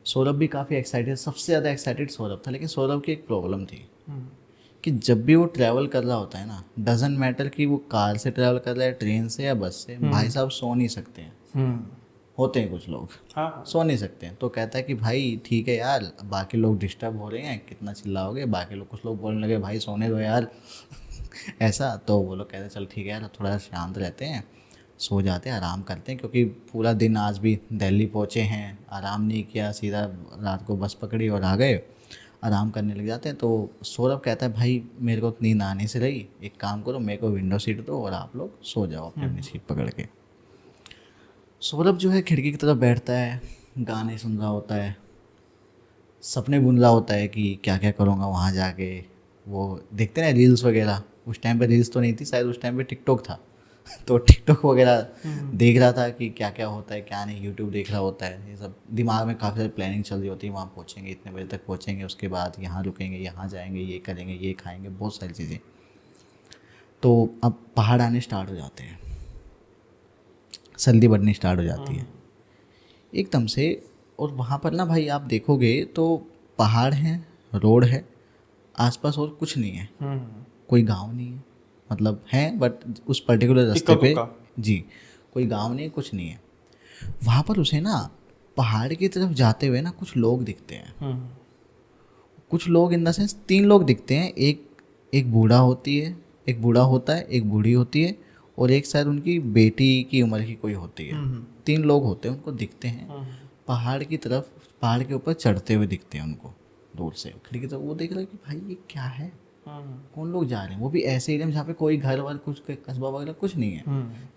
B: सौरभ भी काफ़ी एक्साइटेड, सबसे ज़्यादा एक्साइटेड सौरभ था। लेकिन सौरभ की एक प्रॉब्लम थी कि जब भी वो ट्रैवल कर रहा होता है ना, डजेंट मैटर कि वो कार से ट्रैवल कर रहा है, ट्रेन से या बस से, भाई साहब सो नहीं सकते हैं। होते हैं कुछ लोग सो नहीं सकते हैं। तो कहता है कि भाई ठीक है यार, बाकी लोग डिस्टर्ब हो रहे हैं, कितना चिल्लाओगे, बाकी लोग, कुछ लोग बोलने लगे भाई सोने दो यार ऐसा। तो वो लोग कहते हैं चल ठीक है यार, थोड़ा शांत रहते हैं, सो जाते हैं, आराम करते हैं, क्योंकि पूरा दिन आज भी दिल्ली पहुँचे हैं, आराम नहीं किया, सीधा रात को बस पकड़ी और आ गए, आराम करने लग जाते हैं। तो सौरभ कहता है भाई मेरे को नींद आने से रही, एक काम करो मेरे को विंडो सीट दो और आप लोग सो जाओ अपनी अपनी सीट पकड़ के। सौरभ जो है खिड़की की तरफ बैठता है, गाने सुन रहा होता है, सपने बुन रहा होता है कि क्या क्या करूँगा वहाँ जाके। वो देखते ना रील्स वगैरह, उस टाइम पे रील्स तो नहीं थी शायद, उस टाइम पे टिकटॉक था तो टिकटॉक वगैरह देख रहा था कि क्या क्या होता है क्या नहीं, यूट्यूब देख रहा होता है, ये सब दिमाग में काफ़ी सारी प्लानिंग चल रही होती है। वहाँ पहुँचेंगे, इतने बजे तक पहुँचेंगे, उसके बाद यहाँ रुकेंगे, यहाँ जाएंगे, ये करेंगे, ये खाएंगे, बहुत सारी चीज़ें। तो अब पहाड़ आने स्टार्ट हो जाते हैं, सर्दी बढ़नी स्टार्ट हो जाती है एकदम से। और वहाँ पर ना भाई आप देखोगे तो पहाड़ हैं, रोड है, आसपास और कुछ नहीं है, कोई गांव नहीं है, मतलब है बट उस पर्टिकुलर रास्ते पे जी कोई गांव नहीं है, कुछ नहीं है। वहाँ पर उसे ना पहाड़ की तरफ जाते हुए ना कुछ लोग दिखते हैं, कुछ लोग इन द सेंस 3 लोग दिखते हैं। एक बूढ़ा होती है, एक बूढ़ा होता है, एक बूढ़ी होती है, और एक शायद उनकी बेटी की उम्र की कोई होती है। 3 लोग होते हैं, उनको दिखते हैं पहाड़ की तरफ, पहाड़ के ऊपर चढ़ते हुए दिखते हैं उनको दूर से खिड़की तरफ। वो देख रहा है कि भाई ये क्या है, कौन लोग जा रहे हैं। वो भी ऐसे एरिया में जहाँ पे कोई घर वर कुछ कस्बा वगैरह कुछ नहीं है,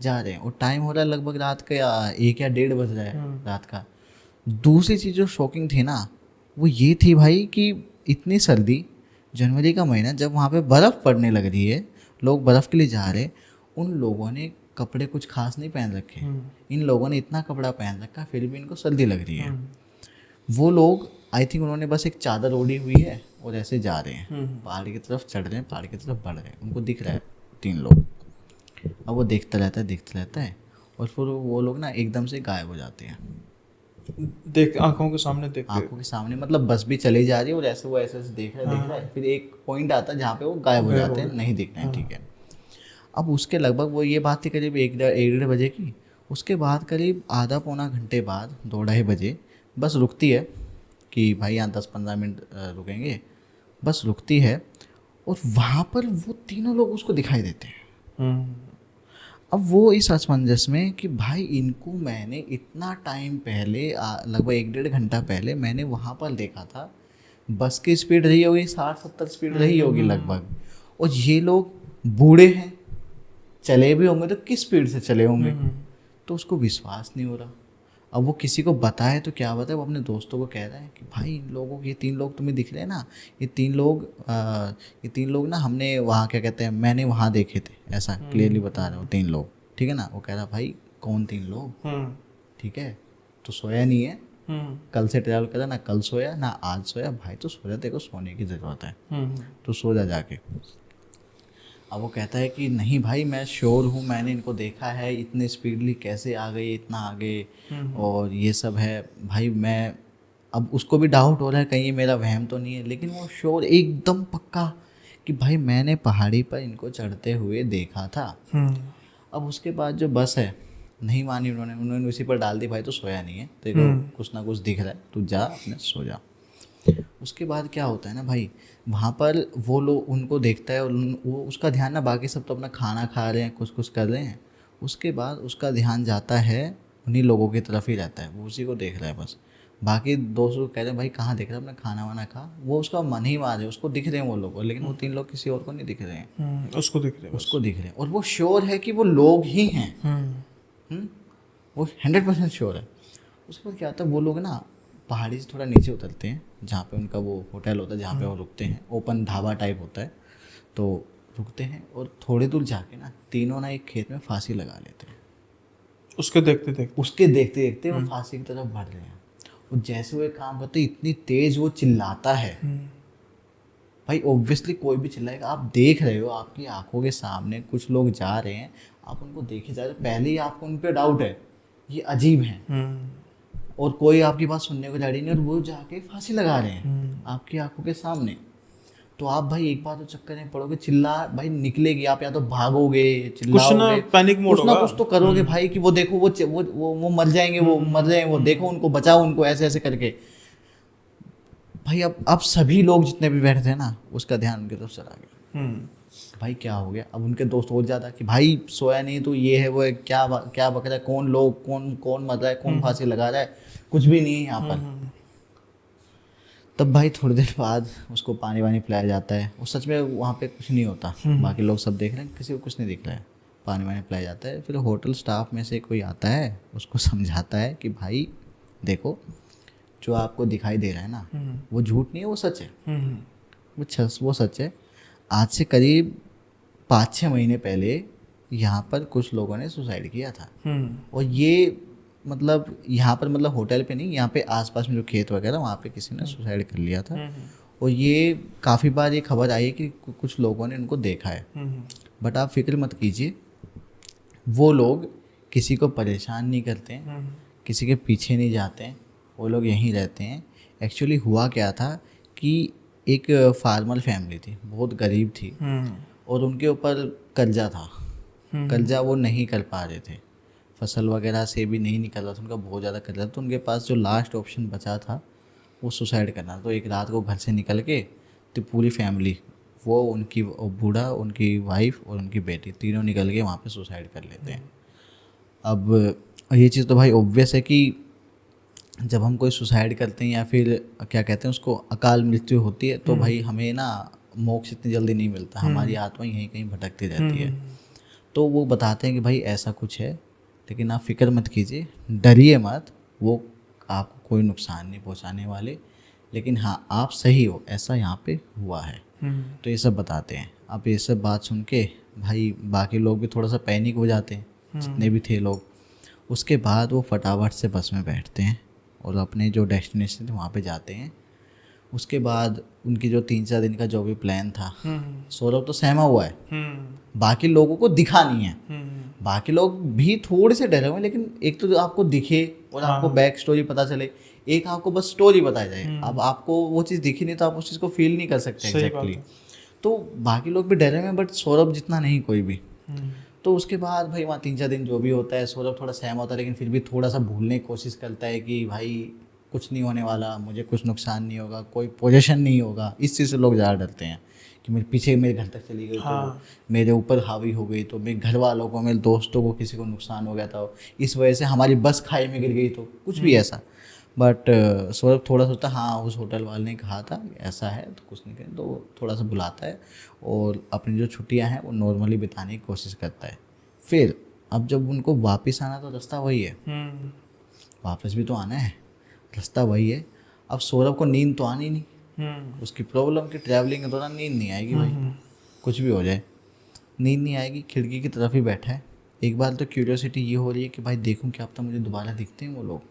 B: जा रहे हैं। और टाइम हो रहा है लगभग रात का 1 या 1:30 बज रहा है रात का। दूसरी चीज़ जो शॉकिंग थी ना वो ये थी भाई कि इतनी सर्दी, जनवरी का महीना, जब वहाँ पे बर्फ़ पड़ने लग रही है, लोग बर्फ़ के लिए जा रहे हैं, उन लोगों ने कपड़े कुछ खास नहीं पहन रखे। इन लोगों ने इतना कपड़ा पहन रखा फिर भी इनको सर्दी लग रही है। वो लोग आई थिंक उन्होंने बस एक चादर ओढ़ी हुई है और ऐसे जा रहे हैं, पहाड़ की तरफ चढ़ रहे हैं, पहाड़ की तरफ बढ़ रहे हैं। उनको दिख रहा है 3 लोग। अब वो देखता रहता है और फिर वो लोग ना एकदम से गायब हो जाते हैं,
A: देख आंखों के सामने देखते,
B: आंखों के सामने, मतलब बस भी चली जा रही है और ऐसे वो ऐसे देख रहा है। फिर एक पॉइंट आता है जहाँ पे वो गायब हो जाते हैं, नहीं दिखना है, ठीक है। अब उसके लगभग वो ये बात थी करीब 1-1:30 बजे की। उसके बाद करीब आधा पौना घंटे बाद 2-2:30 बजे बस रुकती है, कि भाई यहाँ 10-15 मिनट रुकेंगे, बस रुकती है और वहाँ पर वो तीनों लोग उसको दिखाई देते हैं। अब वो इस असमंजस में कि भाई इनको मैंने इतना टाइम पहले लगभग 1-1.5 घंटा पहले मैंने वहाँ पर देखा था, बस की स्पीड रही होगी 60-70 स्पीड रही होगी लगभग, और ये लोग बूढ़े हैं, चले भी होंगे तो किस स्पीड से चले होंगे। तो उसको विश्वास नहीं हो रहा। अब वो किसी को बताए तो क्या बताए, वो अपने दोस्तों को कह रहा है कि भाई इन लोगों ये 3 लोग तुम्हें दिख रहे हैं ना, ये तीन लोग ना हमने वहाँ क्या कहते हैं, मैंने वहाँ देखे थे, ऐसा क्लियरली बता रहा हूँ 3 लोग, ठीक है ना। वो कह रहा भाई कौन 3 लोग, ठीक है, तो सोया नहीं है, कल से ट्रैवल करा ना, कल सोया ना आज सोया, भाई तो सो जा, तेरे को सोने की ज़रूरत है, तो सो जा जाके। अब वो कहता है कि नहीं भाई मैं श्योर हूँ, मैंने इनको देखा है, इतने स्पीडली कैसे आ गए इतना आगे, और ये सब है भाई। मैं अब उसको भी डाउट हो रहा है कहीं ये मेरा वहम तो नहीं है, लेकिन वो श्योर एकदम पक्का कि भाई मैंने पहाड़ी पर इनको चढ़ते हुए देखा था। अब उसके बाद जो बस है नहीं मानी उन्होंने उसी पर डाल दी, भाई तो सोया नहीं है, तेरे को कुछ ना कुछ दिख रहा है, तू जा अपने सो जा। उसके बाद क्या होता है ना भाई, वहाँ पर वो लोग उनको देखता है और वो उसका ध्यान ना, बाकी सब तो अपना खाना खा रहे हैं, कुछ कुछ कर रहे हैं, उसके बाद उसका ध्यान जाता है उन्हीं लोगों की तरफ ही रहता है, वो उसी को देख रहा है बस। बाकी दोस्त लोग कह रहे हैं भाई कहाँ देख रहा है, अपना खाना वाना खा, वो उसका मन ही मार है, उसको दिख रहे हैं वो लोग, लेकिन वो 3 लोग किसी और को नहीं दिख रहे हैं,
A: उसको दिख रहे हैं,
B: उसको दिख रहे हैं, और वो श्योर है कि वो लोग ही हैं। वो 100% श्योर है। उसके बाद क्या होता है, वो लोग ना पहाड़ी से थोड़ा नीचे उतरते हैं, जहाँ पे उनका वो होटल होता है, जहाँ पे वो रुकते हैं, ओपन ढाबा टाइप होता है, तो रुकते हैं, और थोड़ी दूर जाके ना तीनों ना एक खेत में फांसी लगा लेते हैं।
A: उसके देखते देखते
B: वो फांसी की तरफ बढ़ रहे हैं, और जैसे वो एक काम करते हैं, इतनी तेज वो चिल्लाता है, भाई ऑब्वियसली कोई भी चिल्लाएगा, आप देख रहे हो आपकी आंखों के सामने कुछ लोग जा रहे हैं, आप उनको देखे जा रहे हो, पहले ही आपको उन पर डाउट है, ये अजीब हैं, और कोई आपकी बात सुनने को रेडी नहीं, और वो जाके फांसी लगा रहे हैं आपकी आंखों के सामने। तो आप भाई एक बार तो चक्कर में पड़ोगे, चिल्ला भाई निकलेगी, आप या तो भागोगे, चिल्लाओगे,
A: पैनिक मोड
B: कुछ ना कुछ तो करोगे भाई कि वो देखो वो मर जाएंगे, वो मर रहे हैं, वो देखो उनको बचाओ, उनको ऐसे ऐसे करके। भाई अब सभी लोग जितने भी बैठे थे ना, उसका ध्यान उनकी तरफ चला गया। भाई क्या हो गया, अब उनके दोस्त और ज़्यादा कि भाई सोया नहीं तो ये है वो है, क्या बक रहा है, कौन लोग कौन मर रहा है, कौन फांसी लगा रहा है, कुछ भी नहीं है यहाँ पर। तब भाई थोड़ी देर बाद उसको पानी वानी पिलाया जाता है, और सच में वहाँ पे कुछ नहीं होता, बाकी लोग सब देख रहे हैं, किसी को कुछ नहीं दिख रहा है, पानी वानी पिलाया जाता है। फिर होटल स्टाफ में से कोई आता है, उसको समझाता है कि भाई देखो जो आपको दिखाई दे रहा है ना, वो झूठ नहीं है, वो सच है, वो सच है। आज से करीब 5-6 महीने पहले यहाँ पर कुछ लोगों ने सुसाइड किया था, और ये मतलब यहाँ पर मतलब होटल पे नहीं, यहाँ पे आसपास में जो खेत वगैरह वहाँ पे किसी ने सुसाइड कर लिया था, और ये काफ़ी बार ये खबर आई है कि कुछ लोगों ने उनको देखा है। बट आप फिक्र मत कीजिए, वो लोग किसी को परेशान नहीं करते हैं, किसी के पीछे नहीं जाते हैं, वो लोग यहीं रहते हैं। एक्चुअली हुआ क्या था कि एक फार्मर फैमिली थी, बहुत गरीब थी, और उनके ऊपर कर्जा था, कर्जा वो नहीं कर पा रहे थे, फसल वगैरह से भी नहीं निकल रहा था उनका, बहुत ज़्यादा कर्जा था। तो उनके पास जो लास्ट ऑप्शन बचा था वो सुसाइड करना। तो एक रात को घर से निकल के तो पूरी फैमिली, वो उनकी बूढ़ा, उनकी वाइफ और उनकी बेटी, तीनों निकल के वहाँ पे सुसाइड कर लेते हैं। अब ये चीज़ तो भाई ऑब्वियस है कि जब हम कोई सुसाइड करते हैं या फिर क्या कहते हैं उसको अकाल मृत्यु होती है, तो भाई हमें ना मोक्ष इतनी जल्दी नहीं मिलता, हमारी आत्मा यहीं कहीं भटकती रहती है। तो वो बताते हैं कि भाई ऐसा कुछ है, लेकिन आप फिक्र मत कीजिए, डरिए मत, वो आपको कोई नुकसान नहीं पहुंचाने वाले, लेकिन हाँ आप सही हो, ऐसा यहाँ पे हुआ है। तो ये सब बताते हैं। अब ये सब बात सुन के भाई बाकी लोग भी थोड़ा सा पैनिक हो जाते हैं, जितने भी थे लोग। उसके बाद वो फटाफट से बस में बैठते हैं और अपने जो डेस्टिनेशन थे वहाँ पे जाते हैं। उसके बाद उनकी जो 3-4 दिन का जो भी प्लान था, सौरभ तो सहमा हुआ है, बाकी लोगों को दिखा नहीं है, बाकी लोग भी थोड़े से डरे हुए हैं, लेकिन एक तो आपको दिखे और आपको बैक स्टोरी पता चले, एक आपको बस स्टोरी बताई जाए। अब आपको वो चीज़ दिखी नहीं तो आप उस चीज़ को फील नहीं कर सकते एग्जैक्टली। तो बाकी लोग भी डरे हुए हैं, बट सौरभ जितना नहीं कोई भी। तो उसके बाद भाई वहाँ 3-4 दिन जो भी होता है, सौरभ थोड़ा सहम होता है, लेकिन फिर भी थोड़ा सा भूलने की कोशिश करता है कि भाई कुछ नहीं होने वाला, मुझे कुछ नुकसान नहीं होगा, कोई पोजीशन नहीं होगा, इस चीज़ से लोग ज़्यादा डरते हैं कि मेरे पीछे मेरे घर तक चली गई
A: हाँ।
B: तो मेरे ऊपर हावी हो गई तो मेरे घर वालों को, मेरे दोस्तों को किसी को नुकसान हो गया था, इस वजह से हमारी बस खाई में गिर गई तो कुछ भी ऐसा। बट सौरभ थोड़ा सोचता हाँ उस होटल वाले ने कहा था ऐसा है तो कुछ नहीं करें, तो वो थोड़ा सा बुलाता है और अपनी जो छुट्टियां हैं वो नॉर्मली बिताने की कोशिश करता है। फिर अब जब उनको वापस आना तो रास्ता वही है, वापस भी तो आना है, रास्ता वही है। अब सौरभ को नींद तो आनी नहीं, उसकी प्रॉब्लम कि ट्रैवलिंग के दौरान नींद नहीं आएगी भाई, कुछ भी हो जाए नींद नहीं आएगी। खिड़की की तरफ ही बैठा है। एक बार तो क्यूरियोसिटी ये हो रही है कि भाई देखूं क्या पता मुझे दोबारा दिखते हैं वो लोग।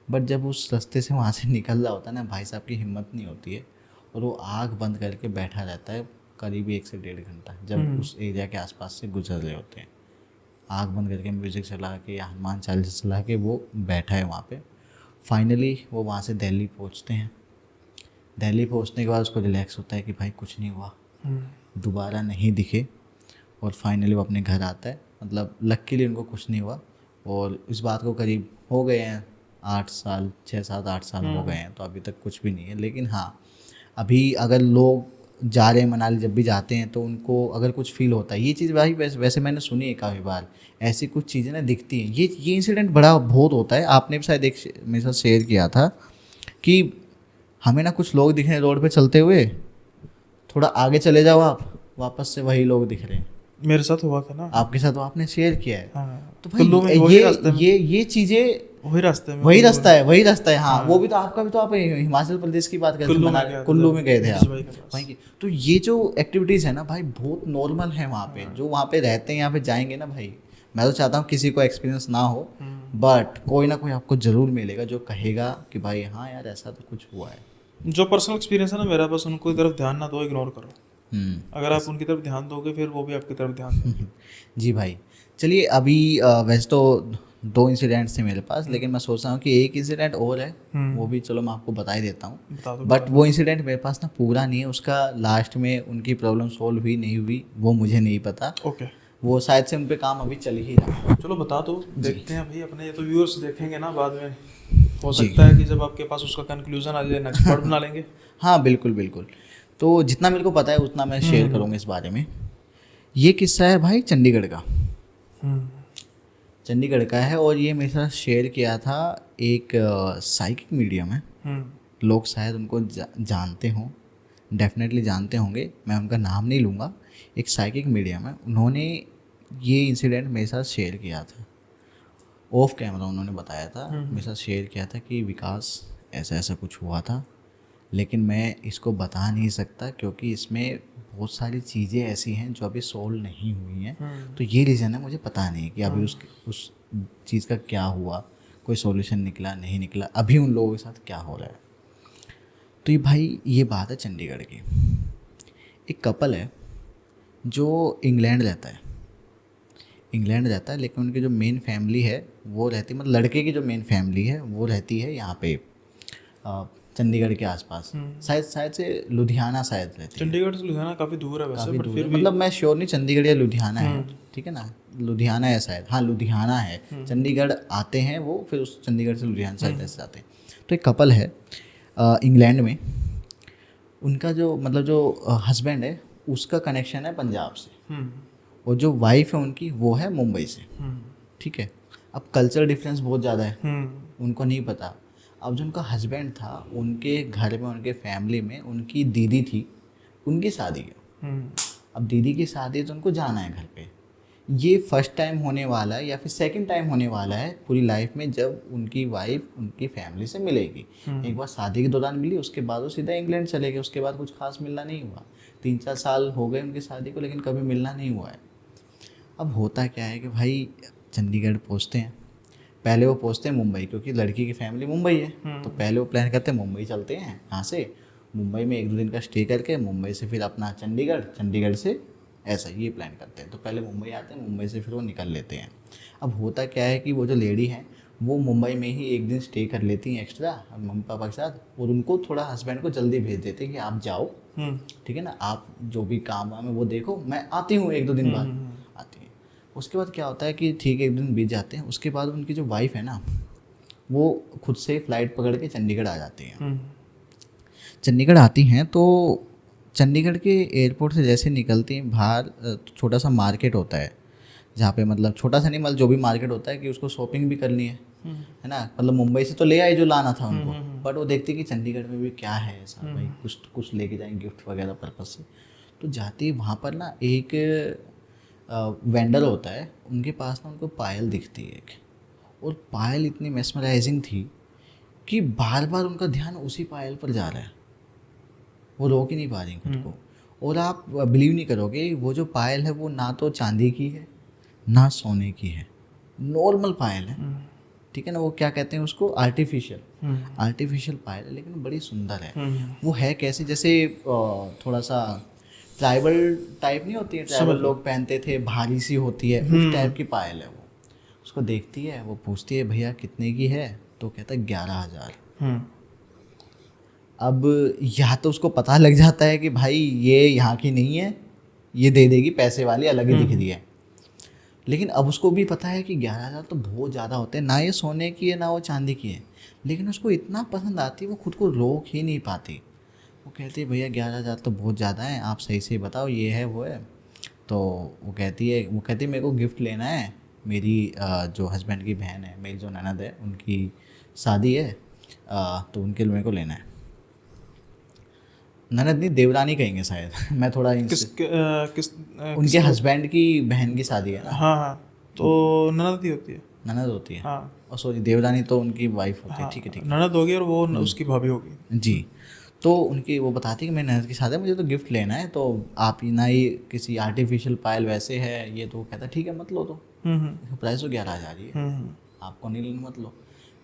B: बट जब उस रास्ते से वहाँ से निकल रहा होता है ना, भाई साहब की हिम्मत नहीं होती है और वो आँख बंद करके बैठा रहता है करीब 1 से 1.5 घंटा, जब उस एरिया के आसपास से गुजर रहे होते हैं। आँख बंद करके म्यूज़िक चला के या हनुमान चालीसा चला के वो बैठा है वहाँ पे। फाइनली वो वहाँ से दिल्ली पहुँचते हैं। दिल्ली पहुँचने के बाद उसको रिलैक्स होता है कि भाई कुछ नहीं हुआ, दोबारा नहीं दिखे, और फाइनली वो अपने घर आता है। मतलब लकीली उनको कुछ नहीं हुआ, और इस बात को करीब हो गए हैं 8 साल, 6 7 8 साल हो गए हैं, तो अभी तक कुछ भी नहीं है। लेकिन हाँ, अभी अगर लोग जा रहे हैं मनाली, जब भी जाते हैं तो उनको अगर कुछ फील होता है, ये चीज़ भाई वैसे मैंने सुनी है काफ़ी बार, ऐसी कुछ चीज़ें ना दिखती हैं। ये इंसिडेंट बड़ा बहुत होता है। आपने भी शायद एक मेरे साथ शेयर किया था कि हमें ना कुछ लोग दिख रहे हैं रोड पे चलते हुए, थोड़ा आगे चले जाओ आप, वापस से वही लोग दिख रहे हैं।
A: मेरे साथ हुआ था ना।
B: आपके साथ आपने शेयर किया है।
A: हाँ,
B: तो
A: कुल्लू में
B: भाई
A: वही रास्ते में,
B: ये चीज़ें
A: वही रास्ते में,
B: वही
A: कुल्लू
B: रास्ता
A: में।
B: है, वही रास्ता है। हाँ,
A: हाँ।
B: वो भी तो आपका भी तो, आप हिमाचल प्रदेश की बात करते
A: कुल्लू
B: हैं,
A: में गया था
B: कुल्लू
A: जब,
B: में गए थे
A: जिस
B: आप
A: भाई के पास।
B: वहीं की। तो ये जो एक्टिविटीज़ है ना भाई, बहुत नॉर्मल है वहाँ पे। जो वहाँ पे रहते हैं, यहाँ पे जाएंगे ना भाई, मैं तो चाहता हूँ किसी को एक्सपीरियंस ना हो, बट कोई ना कोई आपको ज़रूर मिलेगा जो कहेगा कि भाई हाँ यार ऐसा तो कुछ हुआ है।
A: जो पर्सनल एक्सपीरियंस है ना मेरा, बस उनको तरफ ध्यान ना दो, इग्नोर करो। अगर आप उनकी तरफ ध्यान दोगे फिर वो भी आपकी तरफ ध्यान देंगे।
B: जी भाई, चलिए अभी वैसे तो 2 इंसिडेंट्स थे मेरे पास, लेकिन मैं सोच रहा हूँ कि एक इंसिडेंट और है, वो भी चलो मैं आपको बता ही देता हूँ।
A: बता दो।
B: बट वो इंसिडेंट मेरे पास ना पूरा नहीं है, उसका लास्ट में उनकी प्रॉब्लम सॉल्व हुई नहीं हुई वो मुझे नहीं पता।
A: ओके,
B: वो शायद से उन पे काम अभी चल ही रहा है।
A: चलो बता दो, देखते हैं भाई अपने, ये तो व्यूअर्स देखेंगे ना बाद में, हो
B: जी।
A: सकता है कि जब आपके पास उसका कंक्लूजन आ जाए नेक्स्ट पार्ट बना लेंगे।
B: हाँ बिल्कुल बिल्कुल। तो जितना मेरे को पता है उतना मैं शेयर करूँगा इस बारे में। ये किस्सा है भाई चंडीगढ़ का, चंडीगढ़ का है, और ये मेरे साथ शेयर किया था एक साइकिक मीडियम है। लोग शायद उनको जानते हों, डेफिनेटली जानते होंगे, मैं उनका नाम नहीं लूँगा। एक साइकिक मीडियम है, उन्होंने ये इंसिडेंट मेरे साथ शेयर किया था, ऑफ कैमरा उन्होंने बताया था, मेरे साथ शेयर किया था कि विकास ऐसा ऐसा कुछ हुआ था, लेकिन मैं इसको बता नहीं सकता क्योंकि इसमें बहुत सारी चीज़ें ऐसी हैं जो अभी सोल्व नहीं हुई हैं। तो ये रीज़न है, मुझे पता नहीं कि अभी उस चीज़ का क्या हुआ, कोई सॉल्यूशन निकला नहीं निकला, अभी उन लोगों के साथ क्या हो रहा है। तो ये भाई ये बात है चंडीगढ़ की। एक कपल है जो इंग्लैंड रहता है, लेकिन उनकी जो मेन फैमिली है वो रहती, मतलब लड़के की जो मेन फैमिली है वो रहती है यहाँ पे चंडीगढ़ के आसपास, शायद से लुधियाना शायद रहती है।
A: चंडीगढ़ से लुधियाना काफ़ी दूर है वैसे, बट फिर भी
B: मतलब मैं श्योर नहीं, चंडीगढ़ या लुधियाना है, ठीक है ना, लुधियाना है शायद, हाँ लुधियाना है। चंडीगढ़ आते हैं वो, फिर उस चंडीगढ़ से लुधियाना साइड ऐसे जाते हैं। तो एक कपल है इंग्लैंड में, उनका जो मतलब जो हस्बैंड है उसका कनेक्शन है पंजाब से, और जो वाइफ है उनकी वो है मुंबई से, ठीक है। अब कल्चर डिफरेंस बहुत ज़्यादा है, उनको नहीं पता। अब जो उनका हस्बैंड था, उनके घर में, उनके फैमिली में उनकी दीदी थी, उनकी शादी है। अब दीदी की शादी है तो उनको जाना है घर पे। ये फर्स्ट टाइम होने वाला है या फिर सेकंड टाइम होने वाला है पूरी लाइफ में जब उनकी वाइफ उनकी फैमिली से मिलेगी। एक बार शादी के दौरान मिली, उसके बाद वो सीधा इंग्लैंड चले गए, उसके बाद कुछ खास मिलना नहीं हुआ। 3-4 साल हो गए उनकी शादी को, लेकिन कभी मिलना नहीं हुआ है। अब होता क्या है कि भाई चंडीगढ़ पहुँचते हैं, पहले वो पहुँचते हैं मुंबई, क्योंकि लड़की की फैमिली मुंबई है, तो पहले वो प्लान करते हैं मुंबई चलते हैं, यहाँ से मुंबई में 1-2 दिन का स्टे करके मुंबई से फिर अपना चंडीगढ़, चंडीगढ़ से ऐसा ये प्लान करते हैं। तो पहले मुंबई आते हैं, मुंबई से फिर वो निकल लेते हैं। अब होता क्या है कि वो जो लेडी हैं वो मुंबई में ही 1 दिन स्टे कर लेती हैं एक्स्ट्रा मम्मी पापा के साथ, और उनको थोड़ा हस्बैंड को जल्दी भेज देते हैं कि आप जाओ, ठीक है ना, आप जो भी काम वाम है वो देखो, मैं आती हूँ 1-2 दिन बाद आती है। उसके बाद क्या होता है कि ठीक है 1 दिन बीत जाते हैं, उसके बाद उनकी जो वाइफ है ना वो खुद से फ़्लाइट पकड़ के चंडीगढ़ आ जाती हैं। चंडीगढ़ आती हैं तो चंडीगढ़ के एयरपोर्ट से जैसे निकलती हैं बाहर छोटा सा मार्केट होता है, जहाँ पे मतलब छोटा सा नहीं मतलब जो भी मार्केट होता है कि उसको शॉपिंग भी करनी है ना, मतलब मुंबई से तो ले आई जो लाना था उनको, बट वो देखती कि चंडीगढ़ में भी क्या है ऐसा, भाई कुछ कुछ लेके जाएंगे गिफ्ट वगैरह पर्पज से। तो जाती वहाँ पर ना एक वेंडर होता है, उनके पास ना उनको पायल दिखती है एक, और पायल इतनी मेस्मराइजिंग थी कि बार बार उनका ध्यान उसी पायल पर जा रहा है, वो रोक ही नहीं पा रही खुद को। और आप बिलीव नहीं करोगे, वो जो पायल है वो ना तो चांदी की है ना सोने की है, नॉर्मल पायल है, ठीक है ना, वो क्या कहते हैं उसको, आर्टिफिशियल पायल है, लेकिन बड़ी सुंदर है। वो है कैसे, जैसे थोड़ा सा ट्राइबल टाइप नहीं होती है, ट्राइबल लोग पहनते थे, भारी सी होती है, उस टाइप की पायल है वो। उसको देखती है, वो पूछती है भैया कितने की है, तो कहता है 11,000। अब या तो उसको पता लग जाता है कि भाई ये यहाँ की नहीं है, ये दे देगी पैसे वाली, अलग ही दिख रही है, लेकिन अब उसको भी पता है कि 11,000 तो बहुत ज़्यादा होते हैं, ना ये सोने की है ना वो चांदी की है, लेकिन उसको इतना पसंद आती है वो खुद को रोक ही नहीं पाती। वो कहती है भैया 11,000 तो बहुत ज़्यादा है, आप सही से बताओ ये है वो है। तो वो कहती है मेरे को गिफ्ट लेना है, मेरी जो हस्बैंड की बहन है, मेरी जो ननद है उनकी शादी है, तो उनके लिए मेरे को लेना है। ननद नहीं, देवरानी कहेंगे शायद मैं थोड़ा उनके हस्बैंड की बहन की शादी है ना।
A: हाँ हाँ, तो ननद ही होती है।
B: ननद होती है,
A: हाँ,
B: और सॉरी देवरानी तो उनकी वाइफ होती है।
A: हाँ,
B: ठीक है
A: ननद होगी और वो उसकी भाभी होगी
B: जी। तो उनकी वो बताती है कि मेरी ननद की शादी है, मुझे तो गिफ्ट लेना है, तो आप ही ना ही किसी आर्टिफिशियल पायल वैसे है ये, तो कहता ठीक है मत लो, तो प्राइस तो 11,000 ही है, आपको नहीं लेना मत लो।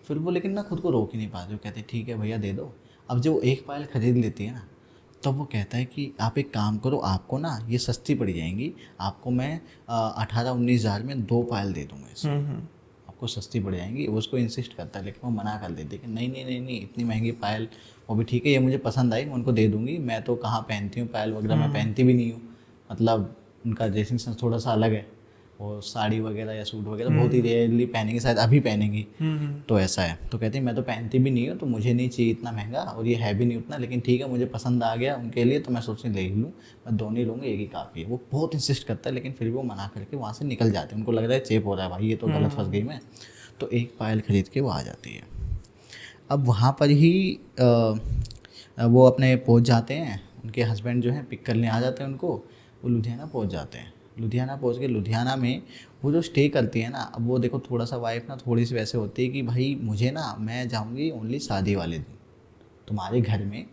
B: फिर वो लेकिन ना खुद को रोक ही नहीं पाते, वो कहते ठीक है भैया दे दो। अब जब वो एक पायल खरीद लेती है ना, तब वो कहता है कि आप एक काम करो, आपको ना ये सस्ती पड़ जाएंगी, आपको मैं 18-19 हज़ार में 2 पायल दे दूँगा इसे, आपको सस्ती पड़ जाएंगी। वो उसको इंसिस्ट करता है, लेकिन वो मना कर देती है कि नहीं नहीं नहीं नहीं, इतनी महंगी पायल, वो भी ठीक है ये मुझे पसंद आई मैं उनको दे दूँगी, मैं तो कहाँ पहनती हूँ पायल वगैरह, मैं पहनती भी नहीं हूँ, मतलब उनका ड्रेसिंग सेंस थोड़ा सा अलग है, वो साड़ी वगैरह या सूट वगैरह बहुत ही रेयरली पहनेंगे, शायद अभी पहनेंगी, तो ऐसा है। तो कहती है मैं तो पहनती भी नहीं हूँ, तो मुझे नहीं चाहिए इतना महंगा, और ये है भी नहीं उतना, लेकिन ठीक है मुझे पसंद आ गया उनके लिए, तो मैं सोच ले ही लूँ, मैं दोनों ही लूँगी, एक ही काफ़ी है। वो बहुत इंसिस्ट करता है, लेकिन फिर भी वो मना करके वहाँ से निकल जाते हैं, उनको लग रहा है चेप हो रहा है भाई, ये तो गलत फंस गई मैं। तो एक पायल खरीद के वो आ जाती है। अब वहाँ पर ही वो अपने पहुँच जाते हैं, उनके हस्बैंड जो हैं पिक करने आ जाते हैं उनको, वो लुधियाना पहुँच जाते हैं। लुधियाना पहुँच के लुधियाना में वो जो स्टे करती है ना, अब वो देखो थोड़ा सा वाइफ ना थोड़ी सी वैसे होती है कि भाई मुझे ना, मैं जाऊँगी ओनली शादी वाले दिन तुम्हारे घर में,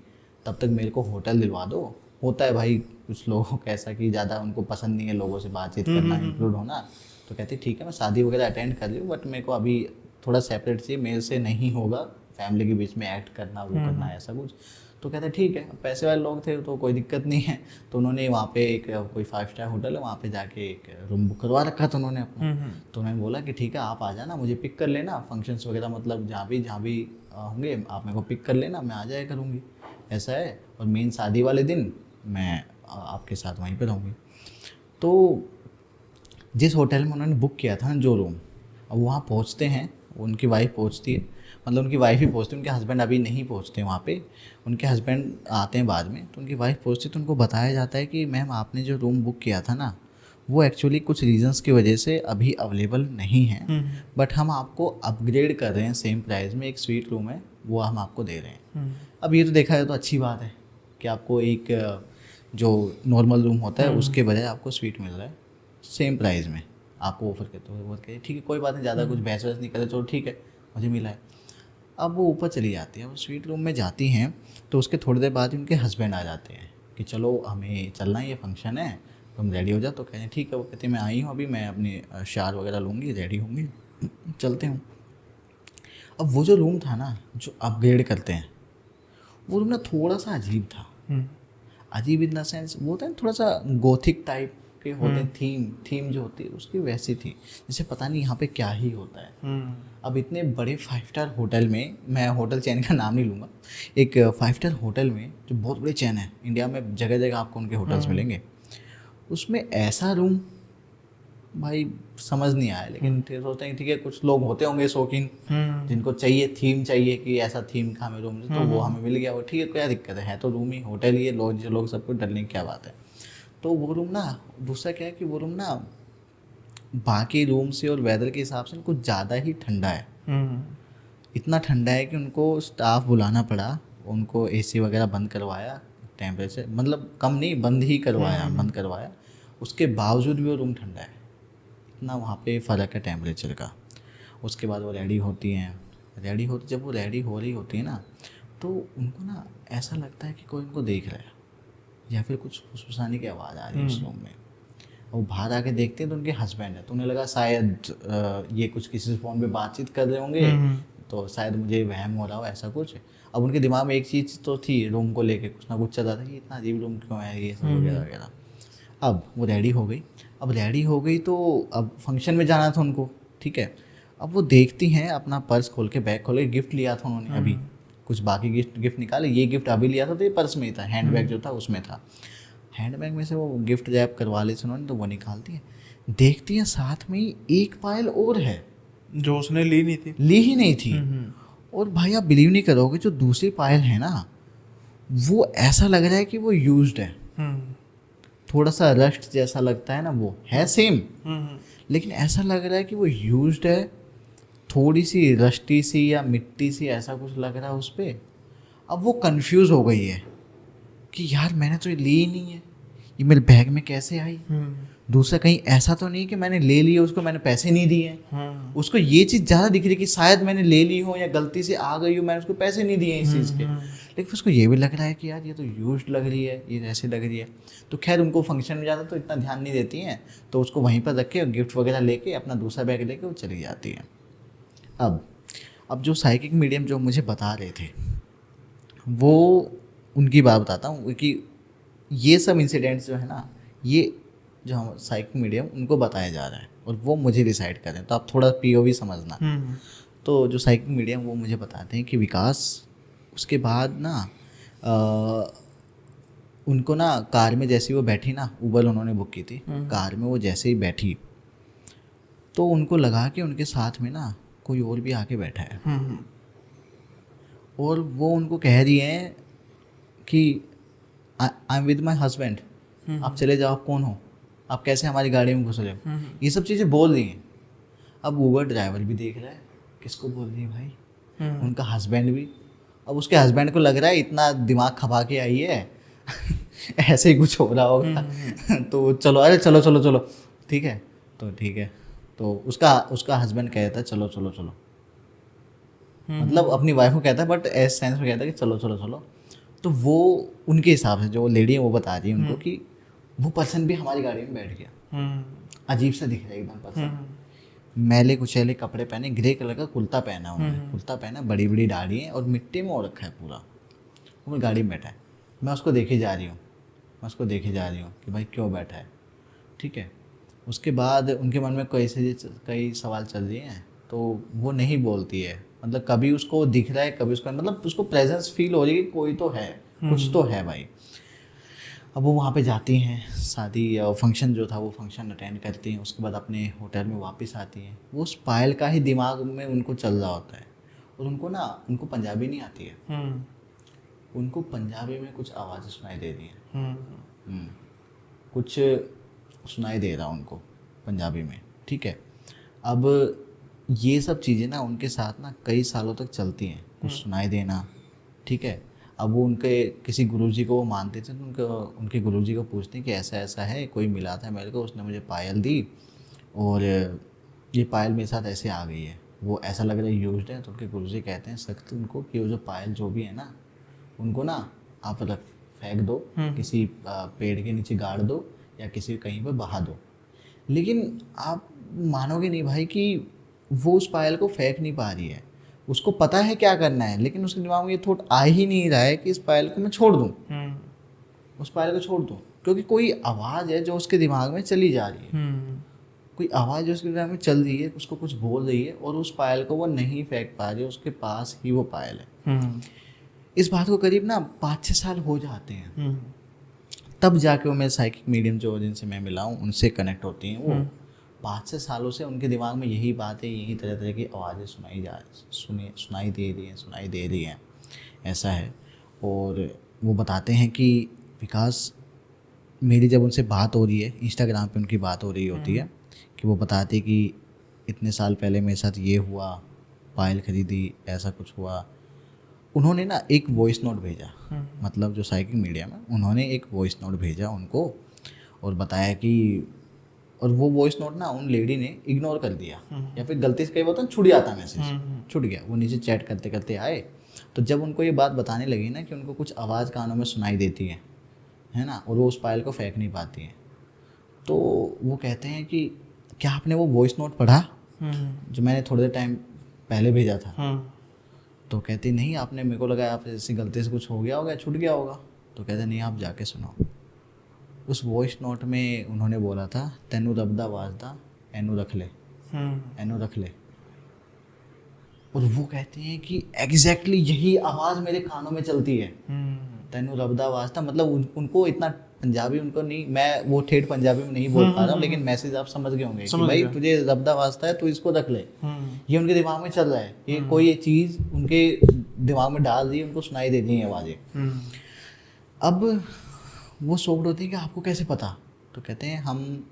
B: तब तक मेरे को होटल दिलवा दो। होता है भाई कुछ लोगों का ऐसा कि ज़्यादा उनको पसंद नहीं है लोगों से बातचीत करना, इंक्लूड होना, तो कहती ठीक है मैं शादी वगैरह अटेंड कर रही हूँ, बट मेरे को अभी थोड़ा सेपरेट चाहिए, मेरे से नहीं होगा फैमिली के बीच में एक्ट करना वो करना ऐसा कुछ। तो कहते ठीक है, पैसे वाले लोग थे तो कोई दिक्कत नहीं है। तो उन्होंने वहाँ पे एक कोई 5 स्टार होटल है, वहाँ पे जाके एक रूम बुक करवा रखा था उन्होंने अपना। तो उन्होंने बोला कि ठीक है आप आ जाना, मुझे पिक कर लेना, फंक्शंस वगैरह मतलब जहाँ भी होंगे आप मेरे को पिक कर लेना, मैं आ जाया करूँगी, ऐसा है। और मेन शादी वाले दिन मैं आपके साथ वहीं पर रहूँगी। तो जिस होटल में उन्होंने बुक किया था ना जो रूम, अब वहाँ पहुँचते हैं, उनकी वाइफ पहुँचती है, मतलब उनकी वाइफ ही पहुँचती है, उनके हस्बैंड अभी नहीं पहुँचते वहाँ पे, उनके हस्बैंड आते हैं बाद में। तो उनकी वाइफ पहुँचती है, तो उनको बताया जाता है कि मैम आपने जो रूम बुक किया था ना, वो एक्चुअली कुछ रीजंस की वजह से अभी अवेलेबल नहीं है, बट हम आपको अपग्रेड कर रहे हैं, सेम प्राइस में एक स्वीट रूम है वो हम आपको दे रहे हैं। अब ये तो देखा जाए तो अच्छी बात है कि आपको एक जो नॉर्मल रूम होता है उसके बजाय आपको स्वीट मिल रहा है सेम प्राइस में, आपको ऑफर करते हुए। बोलते हैं ठीक है कोई बात नहीं, ज़्यादा कुछ बहस वहस नहीं करे, चलो ठीक है मुझे मिला है। अब वो ऊपर चली जाती है, वो स्वीट रूम में जाती हैं, तो उसके थोड़ी देर बाद उनके हस्बैंड आ जाते हैं कि चलो हमें चलना है, ये फंक्शन है, तुम रेडी हो जाओ। तो कहते हैं ठीक है। वो कहते हैं मैं आई हूँ अभी, मैं अपनी शार वगैरह लूँगी, रेडी होंगी, चलते हूँ। अब वो जो रूम था ना जो अपग्रेड करते हैं, वो रूम ना थोड़ा सा अजीब था। अजीब इन द सेंस वो होता है थोड़ा सा गोथिक टाइप के होते हैं, थीम जो होती है उसकी वैसी थी, जैसे पता नहीं यहाँ पे क्या ही होता है। अब इतने बड़े 5 स्टार होटल में, मैं होटल चैन का नाम नहीं लूँगा, एक 5 स्टार होटल में जो बहुत बड़ी चैन है इंडिया में, जगह जगह आपको उनके होटल्स मिलेंगे, उसमें ऐसा रूम भाई समझ नहीं आया, लेकिन फिर सोचते हैं ठीक है कुछ लोग होते होंगे शौकीन जिनको चाहिए थीम चाहिए कि ऐसा थीम का हमें रूम, तो वो हमें मिल गया, वो ठीक है क्या दिक्कत है तो रूम ही होटल ही है, लोग सब कुछ डरने की क्या बात है। तो वो रूम ना, दूसरा क्या है कि वो रूम ना बाकी रूम से और वेदर के हिसाब से कुछ ज़्यादा ही ठंडा है। इतना ठंडा है कि उनको स्टाफ बुलाना पड़ा, उनको एसी वगैरह बंद करवाया, टेम्परेचर मतलब कम नहीं बंद ही करवाया, बंद करवाया, उसके बावजूद भी वो रूम ठंडा है। इतना वहाँ पे फ़र्क है टेम्परेचर का। उसके बाद वो रेडी होती हैं, जब वो रेडी हो रही होती है ना, तो उनको ना ऐसा लगता है कि कोई उनको देख रहा है या फिर कुछ फुसफुसाने की आवाज़ आ रही है उस रूम में। वो बाहर आके देखते हैं तो उनके हस्बैंड है, तो उन्हें लगा शायद ये कुछ किसी से फ़ोन पे बातचीत कर रहे होंगे, तो शायद मुझे वहम हो रहा हो ऐसा कुछ। अब उनके दिमाग में एक चीज़ तो थी रूम को लेके, कुछ ना कुछ चल रहा था कि इतना अजीब रूम क्यों है ये सब वगैरह वगैरह। अब वो रेडी हो गई तो अब फंक्शन में जाना था उनको, ठीक है। अब वो देखती हैं अपना पर्स खोल के, बैग खोल के, गिफ्ट लिया था उन्होंने अभी, कुछ बाकी गिफ्ट निकाले, ये गिफ्ट अभी लिया था तो ये पर्स में ही था, हैंड बैग जो था उसमें था। हैंड बैग में से वो गिफ्ट रैप करवा ली उन्होंने, तो वो निकालती है, देखती है साथ में ही एक पायल और है
A: जो उसने ली नहीं थी,
B: ली ही नहीं थी। और भाई आप बिलीव नहीं करोगे, जो दूसरी पायल है ना, वो ऐसा लग रहा है कि वो यूज्ड है, थोड़ा सा रस्ट जैसा लगता है ना, वो है सेम, लेकिन ऐसा लग रहा है कि वो यूज्ड है, थोड़ी सी रस्टी सी या मिट्टी सी ऐसा कुछ लग रहा है उस पर। अब वो कंफ्यूज हो गई है कि यार मैंने तो ये ली ही नहीं है, ये मेरे बैग में कैसे आई। दूसरा कहीं ऐसा तो नहीं कि मैंने ले ली है, उसको मैंने पैसे नहीं दिए हैं। उसको ये चीज़ ज़्यादा दिख रही है कि शायद मैंने ले ली हो या गलती से आ गई हो, मैंने उसको पैसे नहीं दिए इस चीज़ के। लेकिन उसको ये भी लग रहा है कि यार ये तो यूज्ड लग रही है, ये ऐसे लग रही है। तो खैर उनको फंक्शन में ज़्यादा तो इतना ध्यान नहीं देती हैं, तो उसको वहीं पर रख के गिफ्ट वगैरह लेके अपना दूसरा बैग लेके वो चली जाती है। अब जो साइकिक मीडियम जो मुझे बता रहे थे, वो उनकी बात बताता हूँ कि ये सब इंसिडेंट्स जो है ना, ये जो हम साइकिक मीडियम उनको बताया जा रहा है और वो मुझे डिसाइड करें, तो आप थोड़ा पीओवी समझना। तो जो साइकिक मीडियम वो मुझे बताते हैं कि विकास उसके बाद ना उनको ना कार में जैसे वो बैठी ना, उबर उन्होंने बुक की थी, कार में वो जैसे ही बैठी तो उनको लगा कि उनके साथ में ना कोई और भी आके बैठा है, और वो उनको कह रही है कि I am with my husband, आप चले जाओ, आप कौन हो, आप कैसे हमारी गाड़ी में घुस रहे हो, ये सब चीज़ें बोल रही हैं। अब ऊबर ड्राइवर भी देख रहा है किसको बोल रही है भाई, उनका हस्बैंड भी। अब उसके हस्बैंड को लग रहा है इतना दिमाग खपा के आई है ऐसे ही कुछ हो रहा होगा तो चलो, अरे चलो चलो चलो ठीक है, तो ठीक है, तो उसका हस्बैंड कहता है चलो चलो चलो, मतलब अपनी वाइफ को कहता है बट एज सेंस में कहता है कि चलो चलो चलो। तो वो उनके हिसाब से जो लेडी है वो बता रही है उनको कि वो पर्सन भी हमारी गाड़ी में बैठ गया, अजीब सा दिख रहा है एकदम पर्सन, मैले कुचैले कपड़े पहने, ग्रे कलर का कुर्ता पहना उन्होंने, कुर्ता पहना, बड़ी बड़ी दाढ़ी है और मिट्टी में हो रखा है पूरा, वो गाड़ी में बैठा है। मैं उसको देखे जा रही हूँ कि भाई क्यों बैठा है, ठीक है। उसके बाद उनके मन में कई सवाल चल रहे हैं, तो वो नहीं बोलती है, मतलब कभी उसको दिख रहा है, कभी उसका मतलब उसको प्रेजेंस फील हो रही है कि कोई तो है, कुछ तो है भाई। अब वो वहाँ पे जाती हैं, शादी फंक्शन जो था वो फंक्शन अटेंड करती हैं, उसके बाद अपने होटल में वापस आती हैं। वो उस पायल का ही दिमाग में उनको चल रहा होता है, और उनको पंजाबी नहीं आती है, उनको पंजाबी में कुछ आवाज़ें सुनाई दे रही हैं, कुछ सुनाई दे रहा उनको पंजाबी में, ठीक है। अब ये सब चीज़ें ना उनके साथ ना कई सालों तक चलती हैं, कुछ सुनाई देना, ठीक है। अब वो उनके किसी गुरुजी को वो मानते थे, तो उनके गुरुजी को पूछते हैं कि ऐसा ऐसा है, कोई मिला था मेरे को, उसने मुझे पायल दी और ये पायल मेरे साथ ऐसे आ गई है, वो ऐसा लग रहा है यूज्ड है। तो उनके गुरुजी कहते हैं सख्त उनको कि वो जो पायल जो भी है ना, उनको ना आप फेंक दो, किसी पेड़ के नीचे गाड़ दो या किसी कहीं पर बहा दो। लेकिन आप मानोगे नहीं भाई कि वो उस पायल को फेंक नहीं पा रही है, उसको पता है क्या करना है, लेकिन उसके दिमाग में ये थॉट आ ही नहीं रहा है कि इस पायल को मैं छोड़ दूँ, उस पायल को छोड़ दूँ, क्योंकि कोई आवाज़ है जो उसके दिमाग में चली जा रही है, कोई आवाज़ जो उसके दिमाग में चल रही है, उसको कुछ बोल रही है, और उस पायल को वो नहीं फेंक पा रही है, उसके पास ही वो पायल है। इस बात को करीब ना 5-6 साल हो जाते हैं, तब जाके वो मेरे साइकिक मीडियम जो जिनसे मैं मिला हूँ उनसे कनेक्ट होती हैं वो, 5 से 6 सालों से उनके दिमाग में यही बात है, यही तरह तरह की आवाज़ें सुनाई दे रही हैं, ऐसा है। और वो बताते हैं कि विकास, मेरी जब उनसे बात हो रही है, इंस्टाग्राम पे उनकी बात हो रही होती है, कि वो बताते कि इतने साल पहले मेरे साथ ये हुआ, पायल खरीदी, ऐसा कुछ हुआ। उन्होंने ना एक वॉइस नोट भेजा, मतलब जो साइकिक मीडियम है, उन्होंने एक वॉइस नोट भेजा उनको और बताया कि, और वो वॉइस नोट ना उन लेडी ने इग्नोर कर दिया, या फिर गलती से कई बार छूट जाता मैसेज, छूट गया। वो नीचे चैट करते करते आए, तो जब उनको ये बात बताने लगी ना कि उनको कुछ आवाज़ कानों में सुनाई देती है ना, और वो उस पायल को फेंक नहीं पाती हैं, तो वो कहते हैं कि क्या आपने वो वॉइस नोट पढ़ा जो मैंने थोड़े देर टाइम पहले भेजा था? तो कहती नहीं, आपने, मेरे को लगा आप ऐसी गलती से कुछ हो गया होगा, छूट गया होगा। तो कहते नहीं, आप जाके सुनो। उस वॉइस नोट में उन्होंने बोला था, तेनू रबदा वाजदा एनू रख ले, एनू रख ले। और वो कहते हैं कि एग्जैक्टली यही आवाज़ मेरे कानों में चलती है, तेनू रबदा वाजदा। मतलब उनको इतना पंजाबी उनको नहीं, मैं वो ठेठ पंजाबी में नहीं बोल पा रहा हूँ, लेकिन मैसेज आप समझ गए होंगे कि भाई तुझे रबदा वाजता है, तू इसको रख ले। ये उनके दिमाग में चल रहा है, ये कोई चीज़ उनके दिमाग में डाल दी, उनको सुनाई दे दी है आवाज़ें। अब वो शॉक्ड होती है कि आपको कैसे पता? तो कहते हैं हम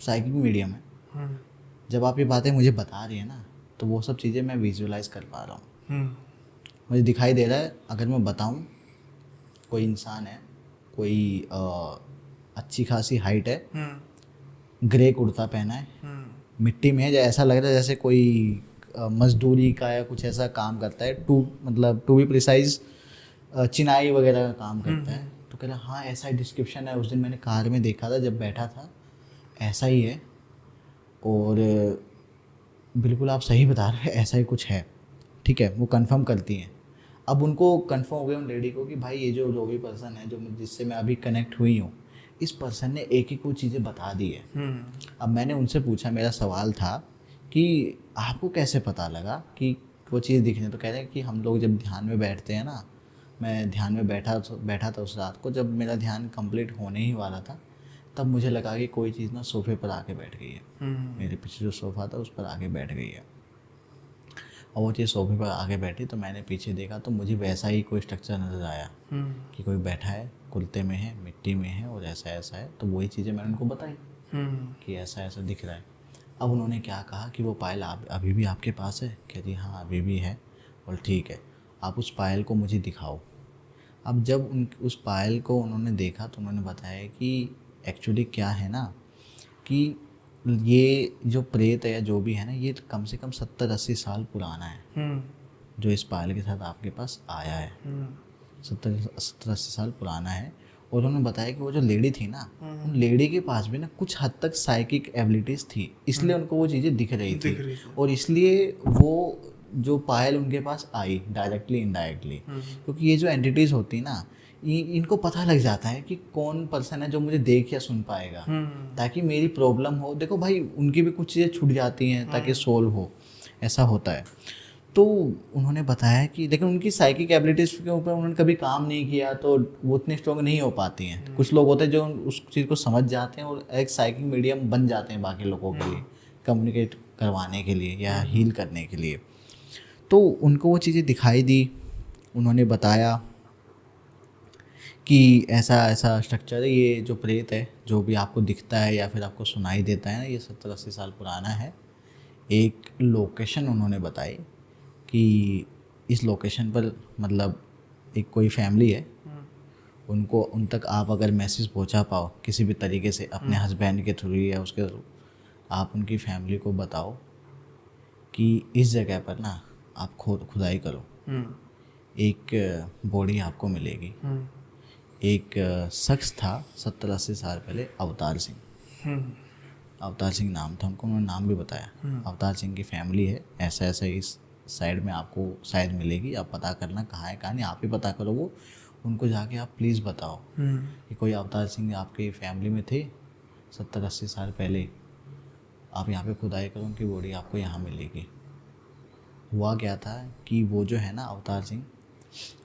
B: साइकिक मीडियम है, जब आप ये बातें मुझे बता रही है ना, तो वो सब चीज़ें मैं विजुअलाइज कर पा रहा हूँ, मुझे दिखाई दे रहा है। अगर मैं बताऊँ, कोई इंसान है, कोई अच्छी खासी हाइट है, ग्रे कुर्ता पहना है, मिट्टी में है, ऐसा लग रहा है जैसे कोई मजदूरी का या कुछ ऐसा काम करता है, टू बी प्रिसाइज चिनाई वगैरह का काम करता है। तो कह रहा हाँ, ऐसा ही डिस्क्रिप्शन है, उस दिन मैंने कार में देखा था जब बैठा था, ऐसा ही है। और बिल्कुल आप सही बता रहे हैं, ऐसा ही कुछ है। ठीक है, वो कंफर्म करती हैं। अब उनको कंफर्म हो गया उन लेडी को कि भाई ये जो भी पर्सन है, जो जिससे मैं अभी कनेक्ट हुई हूँ, इस पर्सन ने एक ही कुछ चीज़ें बता दी है। अब मैंने उनसे पूछा, मेरा सवाल था कि आपको कैसे पता लगा कि वो चीज़ दिखने? तो कह रहे हैं कि हम लोग जब ध्यान में बैठते हैं ना, मैं ध्यान में बैठा था उस रात को, जब मेरा ध्यान कंप्लीट होने ही वाला था, तब मुझे लगा कि कोई चीज़ ना सोफे पर आके बैठ गई है, मेरे पीछे जो सोफ़ा था उस पर आके बैठ गई है। और वो चीज़ सोफे पर आके बैठी, तो मैंने पीछे देखा, तो मुझे वैसा ही कोई स्ट्रक्चर नज़र आया कि कोई बैठा है, कुर्ते में है, मिट्टी में है, और ऐसा ऐसा है। तो वही चीज़ें मैंने उनको बताई कि ऐसा ऐसा दिख रहा है। अब उन्होंने क्या कहा कि वो पायल अभी भी आपके पास है? कहती हाँ, अभी भी है। और ठीक है, आप उस पायल को मुझे दिखाओ। अब जब उस पायल को उन्होंने देखा, तो उन्होंने बताया कि एक्चुअली क्या है ना, कि ये जो प्रेत है या जो भी है ना, ये कम से कम 70-80 साल पुराना है, जो इस पायल के साथ आपके पास आया है। 70-80 साल पुराना है। और उन्होंने बताया कि वो जो लेडी थी ना, उन लेडी के पास भी ना कुछ हद तक साइकिक एबिलिटीज़ थी, इसलिए उनको वो चीज़ें दिख रही थी। और इसलिए वो जो पायल उनके पास आई, डायरेक्टली इनडायरेक्टली, क्योंकि ये जो एंटिटीज़ होती ना, इनको पता लग जाता है कि कौन पर्सन है जो मुझे देख या सुन पाएगा, ताकि मेरी प्रॉब्लम हो। देखो भाई, उनकी भी कुछ चीज़ें छूट जाती हैं ताकि सोल्व हो, ऐसा होता है। तो उन्होंने बताया कि लेकिन उनकी साइकिक एबिलिटीज़ के ऊपर उन्होंने कभी काम नहीं किया, तो वो उतनी स्ट्रॉन्ग नहीं हो पाती हैं। कुछ लोग होते हैं जो उस चीज़ को समझ जाते हैं और एक साइकिक मीडियम बन जाते हैं बाकी लोगों के लिए, कम्युनिकेट करवाने के लिए या हील करने के लिए। तो उनको वो चीज़ें दिखाई दी, उन्होंने बताया कि ऐसा ऐसा स्ट्रक्चर है, ये जो प्रेत है, जो भी आपको दिखता है या फिर आपको सुनाई देता है ना, ये 70-80 साल पुराना है। एक लोकेशन उन्होंने बताई कि इस लोकेशन पर, मतलब एक कोई फैमिली है, उनको उन तक आप अगर मैसेज पहुंचा पाओ किसी भी तरीके से, अपने हस्बैंड के थ्रू या उसके थ्रू, आप उनकी फैमिली को बताओ कि इस जगह पर ना आप खुदाई करो, एक बॉडी आपको मिलेगी। एक शख्स था 70-80 साल पहले, अवतार सिंह, अवतार सिंह नाम था उनको, उन्होंने नाम भी बताया। अवतार सिंह की फैमिली है, ऐसा ऐसा इस साइड में आपको शायद मिलेगी, आप पता करना कहाँ है कहाँ नहीं, आप ही पता करो। वो उनको जाके आप प्लीज़ बताओ कि कोई अवतार सिंह आपकी फैमिली में थे 70-80 साल पहले, आप यहाँ पे खुदाई करो, उनकी बॉडी आपको यहाँ मिलेगी। हुआ क्या था कि वो जो है ना अवतार सिंह,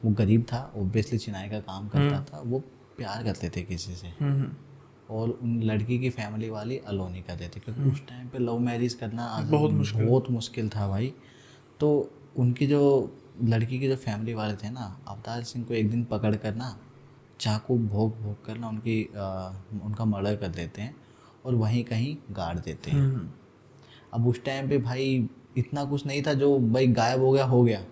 B: वो गरीब था, ओब्वियसली चिनाई का काम करता था, वो प्यार करते थे किसी से, और उन लड़की की फैमिली वाले अलो नहीं कर रहे थे, क्योंकि उस टाइम पे लव मैरिज करना बहुत मुश्किल था भाई। तो उनकी जो लड़की के जो फैमिली वाले थे ना, अवतार सिंह को एक दिन पकड़ कर ना चाकू भोंक भोंक कर ना उनका मर्डर कर देते हैं और वहीं कहीं गाड़ देते हैं। अब उस टाइम पे भाई इतना कुछ नहीं था, जो भाई गायब हो गया,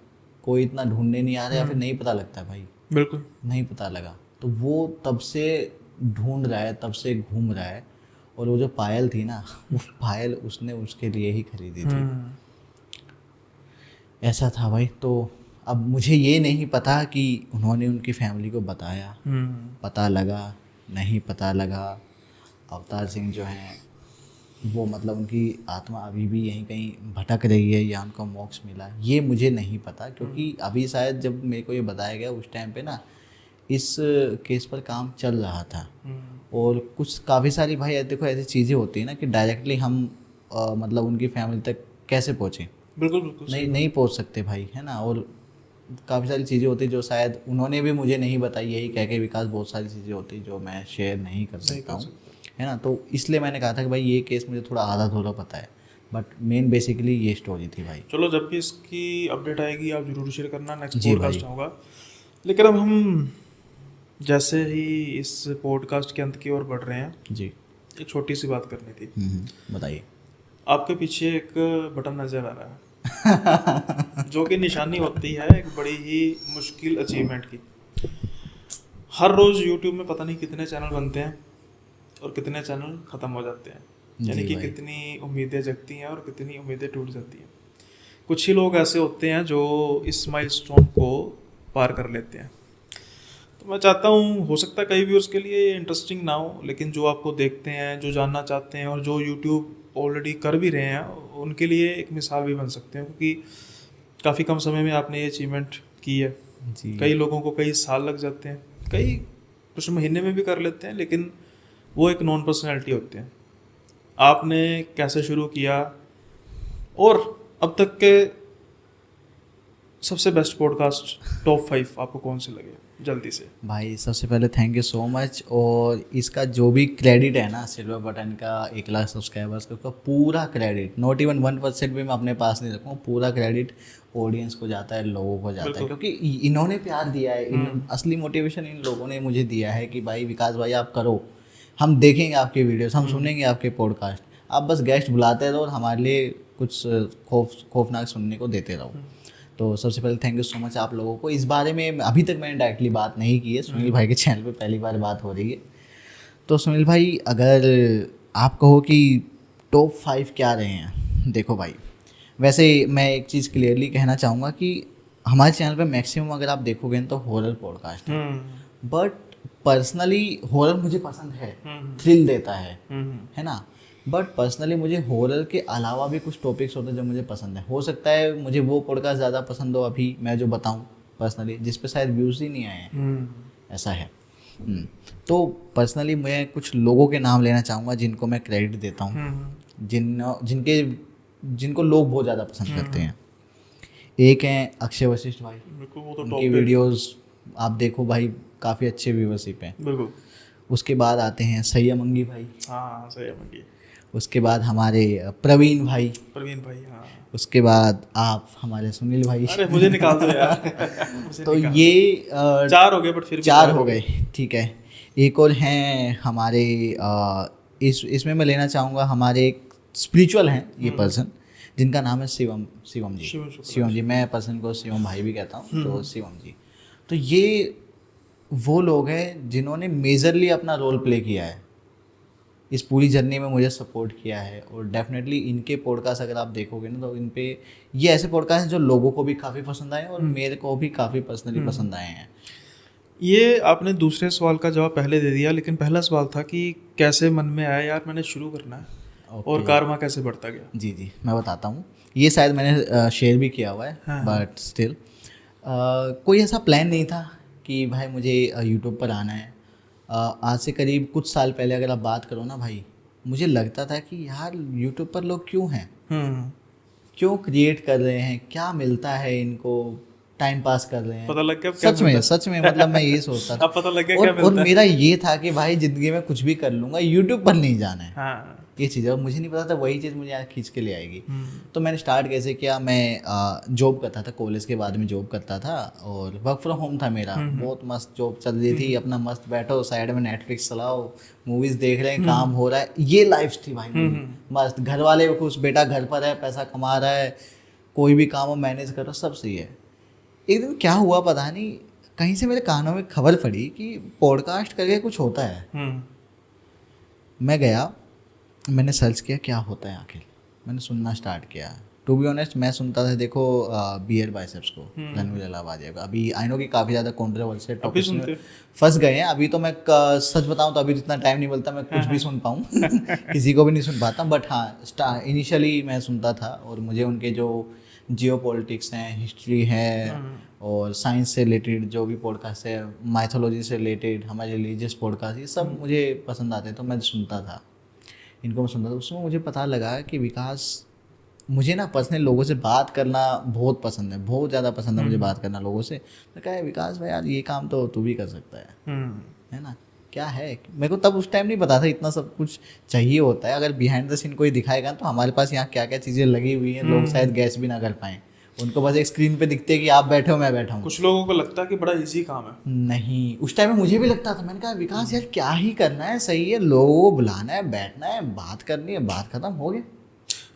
B: कोई इतना ढूंढने नहीं आ रहा या फिर नहीं पता लगता भाई,
A: बिल्कुल
B: नहीं पता लगा। तो वो तब से ढूंढ रहा है, तब से घूम रहा है। और वो जो पायल थी ना, वो पायल उसने उसके लिए ही खरीदी थी। ऐसा था भाई। तो अब मुझे ये नहीं पता कि उन्होंने उनकी फैमिली को बताया, पता लगा नहीं पता लगा। अवतार सिंह जो हैं वो मतलब उनकी आत्मा अभी भी यहीं कहीं भटक रही है या उनको मोक्ष मिला, ये मुझे नहीं पता। क्योंकि अभी शायद जब मेरे को ये बताया गया उस टाइम पे ना इस केस पर काम चल रहा था। और कुछ काफ़ी सारी भाई देखो ऐसी चीज़ें होती हैं ना कि डायरेक्टली हम मतलब उनकी फैमिली तक कैसे पहुँचें,
A: बिल्कुल
B: नहीं पहुँच सकते भाई, है ना। और काफ़ी सारी चीज़ें होती जो शायद उन्होंने भी मुझे नहीं बताई, यही कह के विकास बहुत सारी चीज़ें होती जो मैं शेयर नहीं कर सकता हूँ, है ना। तो इसलिए मैंने कहा था कि भाई ये केस मुझे थोड़ा आधा थोड़ा पता है, बट मेन बेसिकली ये स्टोरी थी भाई।
A: चलो जब भी इसकी अपडेट आएगी आप जरूर शेयर करना, नेक्स्ट
B: जी
A: पॉडकास्ट
B: भाई।
A: होगा। लेकिन अब हम जैसे ही इस पॉडकास्ट के अंत की ओर बढ़ रहे हैं,
B: जी
A: एक छोटी सी बात करनी थी।
B: बताइए।
A: आपके पीछे एक बटन नज़र आ रहा है जो कि निशानी होती है एक बड़ी ही मुश्किल अचीवमेंट की। हर रोज़ यूट्यूब में पता नहीं कितने चैनल बनते हैं और कितने चैनल ख़त्म हो जाते हैं, यानी कि कितनी उम्मीदें जगती हैं और कितनी उम्मीदें टूट जाती हैं। कुछ ही लोग ऐसे होते हैं जो इस माइलस्टोन को पार कर लेते हैं। तो मैं चाहता हूँ, हो सकता है कई व्यूअर्स के लिए इंटरेस्टिंग ना हो, लेकिन जो आपको देखते हैं, जो जानना चाहते हैं और जो यूट्यूब ऑलरेडी कर भी रहे हैं, उनके लिए एक मिसाल भी बन सकते हैं। क्योंकि काफ़ी कम समय में आपने ये अचीवमेंट की है।
B: जी।
A: कई लोगों को कई साल लग जाते हैं, कई कुछ महीने में भी कर लेते हैं, लेकिन वो एक नॉन पर्सनैलिटी होते हैं। आपने कैसे शुरू किया और अब तक के सबसे बेस्ट पॉडकास्ट टॉप 5 आपको कौन से लगे, जल्दी से?
B: भाई सबसे पहले थैंक यू सो मच। और इसका जो भी क्रेडिट है ना सिल्वर बटन का 1 लाख सब्सक्राइबर्स का, उसका पूरा क्रेडिट, नॉट इवन 1% भी मैं अपने पास नहीं रखूँगा, पूरा क्रेडिट ऑडियंस को जाता है, लोगों को जाता है। क्योंकि इन्होंने प्यार दिया है, असली मोटिवेशन इन लोगों ने मुझे दिया है कि भाई विकास भाई आप करो, हम देखेंगे आपके वीडियोस, हम सुनेंगे आपके पॉडकास्ट, आप बस गेस्ट बुलाते रहो और हमारे लिए कुछ खौफनाक सुनने को देते रहो। तो सबसे पहले थैंक यू सो मच आप लोगों को। इस बारे में अभी तक मैंने डायरेक्टली बात नहीं की है, सुनील भाई के चैनल पे पहली बार बात हो रही है। तो सुनील भाई अगर आप कहो कि टॉप 5 क्या रहे हैं, देखो भाई वैसे मैं एक चीज़ क्लियरली कहना चाहूँगा कि हमारे चैनल पे मैक्सिमम अगर आप देखोगे तो हॉरर पॉडकास्ट है। बट पर्सनली हॉरर मुझे पसंद है, थ्रिल देता है ना। बट पर्सनली मुझे हॉरर के अलावा भी कुछ टॉपिक्स होते हैं जो मुझे पसंद है। हो सकता है मुझे वो पॉडकास्ट ज़्यादा पसंद हो अभी मैं जो बताऊँ पर्सनली, जिस पे शायद व्यूज़ ही नहीं आए हैं, ऐसा है। तो पर्सनली मैं कुछ लोगों के नाम लेना चाहूँगा जिनको मैं क्रेडिट देता हूँ, जिनको लोग बहुत ज़्यादा पसंद करते हैं। एक हैं अक्षय वशिष्ठ भाई, उनकी वीडियोस आप देखो भाई, काफ़ी अच्छे व्यूअरशिप हैं।
A: बिल्कुल।
B: उसके बाद आते हैं सैयम अंगी भाई।
A: हाँ सैयम अंगी।
B: उसके बाद हमारे प्रवीण भाई।
A: हाँ।
B: उसके बाद आप हमारे सुनील भाई।
A: अरे मुझे निकाल दो यार
B: तो ये
A: 4 हो गए, बट फिर भी
B: 4 हो गए, ठीक है। एक और हैं हमारे इसमें मैं लेना चाहूँगा, हमारे एक स्पिरिचुअल हैं ये पर्सन जिनका नाम है शिवम जी। मैं पर्सन को शिवम भाई भी कहता हूँ, तो शिवम जी। तो ये वो लोग हैं जिन्होंने मेजरली अपना रोल प्ले किया है इस पूरी जर्नी में, मुझे सपोर्ट किया है। और डेफिनेटली इनके पॉडकास्ट अगर आप देखोगे ना तो इन पे ये ऐसे पॉडकास्ट हैं जो लोगों को भी काफ़ी पसंद आए और मेरे को भी काफ़ी पर्सनली पसंद आए हैं।
A: ये आपने दूसरे सवाल का जवाब पहले दे दिया, लेकिन पहला सवाल था कि कैसे मन में आया यार मैंने शुरू करना है, और कारमा कैसे बढ़ता गया।
B: जी मैं बताता हूँ, ये शायद मैंने शेयर भी किया हुआ है, बट स्टिल कोई ऐसा प्लान नहीं था कि भाई मुझे यूट्यूब पर आना है। आज से करीब कुछ साल पहले अगर आप बात करो ना भाई, मुझे लगता था कि यार यूट्यूब पर लोग क्यों हैं, क्यों क्रिएट कर रहे हैं, क्या मिलता है इनको, टाइम पास कर रहे हैं।
A: पता लग गया क्या
B: सच में मतलब मैं ये सोचता था।
A: अब पता लग गया
B: और,
A: क्या
B: और
A: मिलता है।
B: मेरा ये था कि भाई जिंदगी में कुछ भी कर लूंगा, यूट्यूब पर नहीं जाना है।
A: हाँ।
B: ये चीज़ है, और मुझे नहीं पता था वही चीज़ मुझे यहाँ खींच के ले आएगी। तो मैंने स्टार्ट कैसे किया, मैं जॉब करता था, कॉलेज के बाद में जॉब करता था और वर्क फ्रॉम होम था मेरा। बहुत मस्त जॉब चल रही थी, अपना मस्त बैठो साइड में नेटफ्लिक्स चलाओ, मूवीज़ देख रहे हैं, काम हो रहा है, ये लाइफ थी भाई मेरी। मस्त, घर वाले खुश, बेटा घर पर है, पैसा कमा रहा है, कोई भी काम हो मैनेज करो, सब सही है। एक दिन क्या हुआ पता नहीं, कहीं से मेरे कानों में खबर पड़ी कि पॉडकास्ट करके कुछ होता है। मैं गया, मैंने सर्च किया क्या होता है आखिर, मैंने सुनना स्टार्ट किया। टू बी ऑनेस्ट मैं सुनता था, देखो बियर बाइसेप्स को, रणवीर अलाहाबादी का। अभी आई नो कि काफ़ी ज़्यादा कॉन्ट्रोवर्शियल टॉपिक्स में फंस गए हैं अभी। तो मैं सच बताऊं तो अभी तो इतना टाइम नहीं मिलता मैं कुछ भी सुन पाऊँ किसी को भी नहीं सुन पाता। बट हाँ, इनिशियली मैं सुनता था और मुझे उनके जो जियो पॉलिटिक्स हैं, हिस्ट्री है और साइंस से रिलेटेड जो भी पॉडकास्ट है, माइथोलॉजी से रिलेटेड, हमारे रिलीजियस पॉडकास्ट, ये सब मुझे पसंद आते, तो मैं सुनता था इनको। मैं सुनता था, उसमें मुझे पता लगा कि विकास, मुझे ना पर्सनल लोगों से बात करना बहुत पसंद है, बहुत ज़्यादा पसंद है मुझे बात करना लोगों से। तो कहा विकास भाई यार ये काम तो तू भी कर सकता है ना, क्या है। मेरे को तब उस टाइम नहीं पता था इतना सब कुछ चाहिए होता है। अगर बिहाइंड द सीन कोई दिखाएगा तो हमारे पास यहाँ क्या क्या चीज़ें लगी हुई हैं, लोग शायद गैस भी ना कर पाएँ। उनको बस एक स्क्रीन पे दिखते है कि आप बैठे हो मैं बैठा हूँ।
A: कुछ लोगों को लगता है कि बड़ा इजी काम है।
B: नहीं, उस टाइम में मुझे भी लगता था। मैंने कहा विकास यार क्या ही करना है, सही है, लोगों को बुलाना है, बैठना है, बात करनी है, बात खत्म हो गया।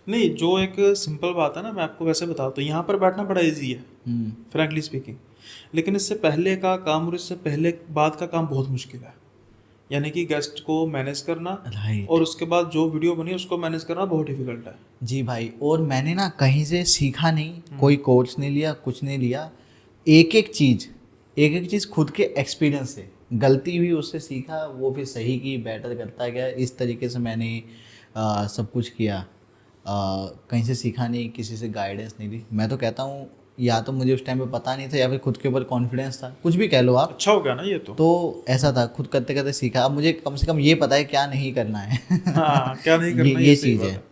A: नहीं, जो एक सिंपल बात है ना, मैं आपको वैसे बताता हूँ, यहाँ पर बैठना बड़ा इजी है फ्रैंकली स्पीकिंग, लेकिन इससे पहले का काम और इससे पहले बाद का काम बहुत मुश्किल है। यानी कि गेस्ट को मैनेज करना, और उसके बाद जो वीडियो बनी उसको मैनेज करना बहुत डिफिकल्ट है।
B: जी भाई, और मैंने ना कहीं से सीखा नहीं, कोई कोर्स नहीं लिया, कुछ नहीं लिया। एक एक चीज़ खुद के एक्सपीरियंस से, गलती हुई उससे सीखा, वो फिर सही की, बेटर करता गया। इस तरीके से मैंने सब कुछ किया। कहीं से सीखा नहीं, किसी से गाइडेंस नहीं ली। मैं तो कहता हूँ या तो मुझे उस टाइम पे पता नहीं था या फिर खुद के ऊपर कॉन्फिडेंस था, कुछ भी कह लो आप।
A: अच्छा हो गया ना ये तो
B: ऐसा था, खुद करते करते सीखा। अब मुझे कम से कम ये पता है क्या नहीं करना है
A: हाँ, क्या नहीं करना
B: ये चीज़ है।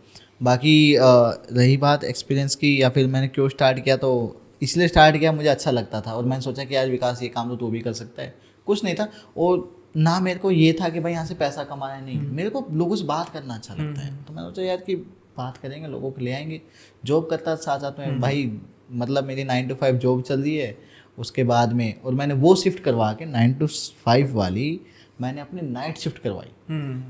B: बाकी रही बात एक्सपीरियंस की या फिर मैंने क्यों स्टार्ट किया, तो इसलिए स्टार्ट किया, मुझे अच्छा लगता था और मैंने सोचा कि यार विकास ये काम तो तू भी कर सकता है। कुछ नहीं था, और ना मेरे को ये था कि भाई यहाँ से पैसा कमाना है, नहीं, मेरे को लोगों से बात करना अच्छा लगता है। तो मैंने सोचा यार कि बात करेंगे, लोगों को ले आएंगे। जॉब करता साथ साथ में भाई, मतलब मेरी 9 to 5 जॉब चल रही है उसके बाद में, और मैंने वो शिफ्ट करवा के 9 to 5 वाली मैंने अपनी नाइट शिफ्ट करवाई,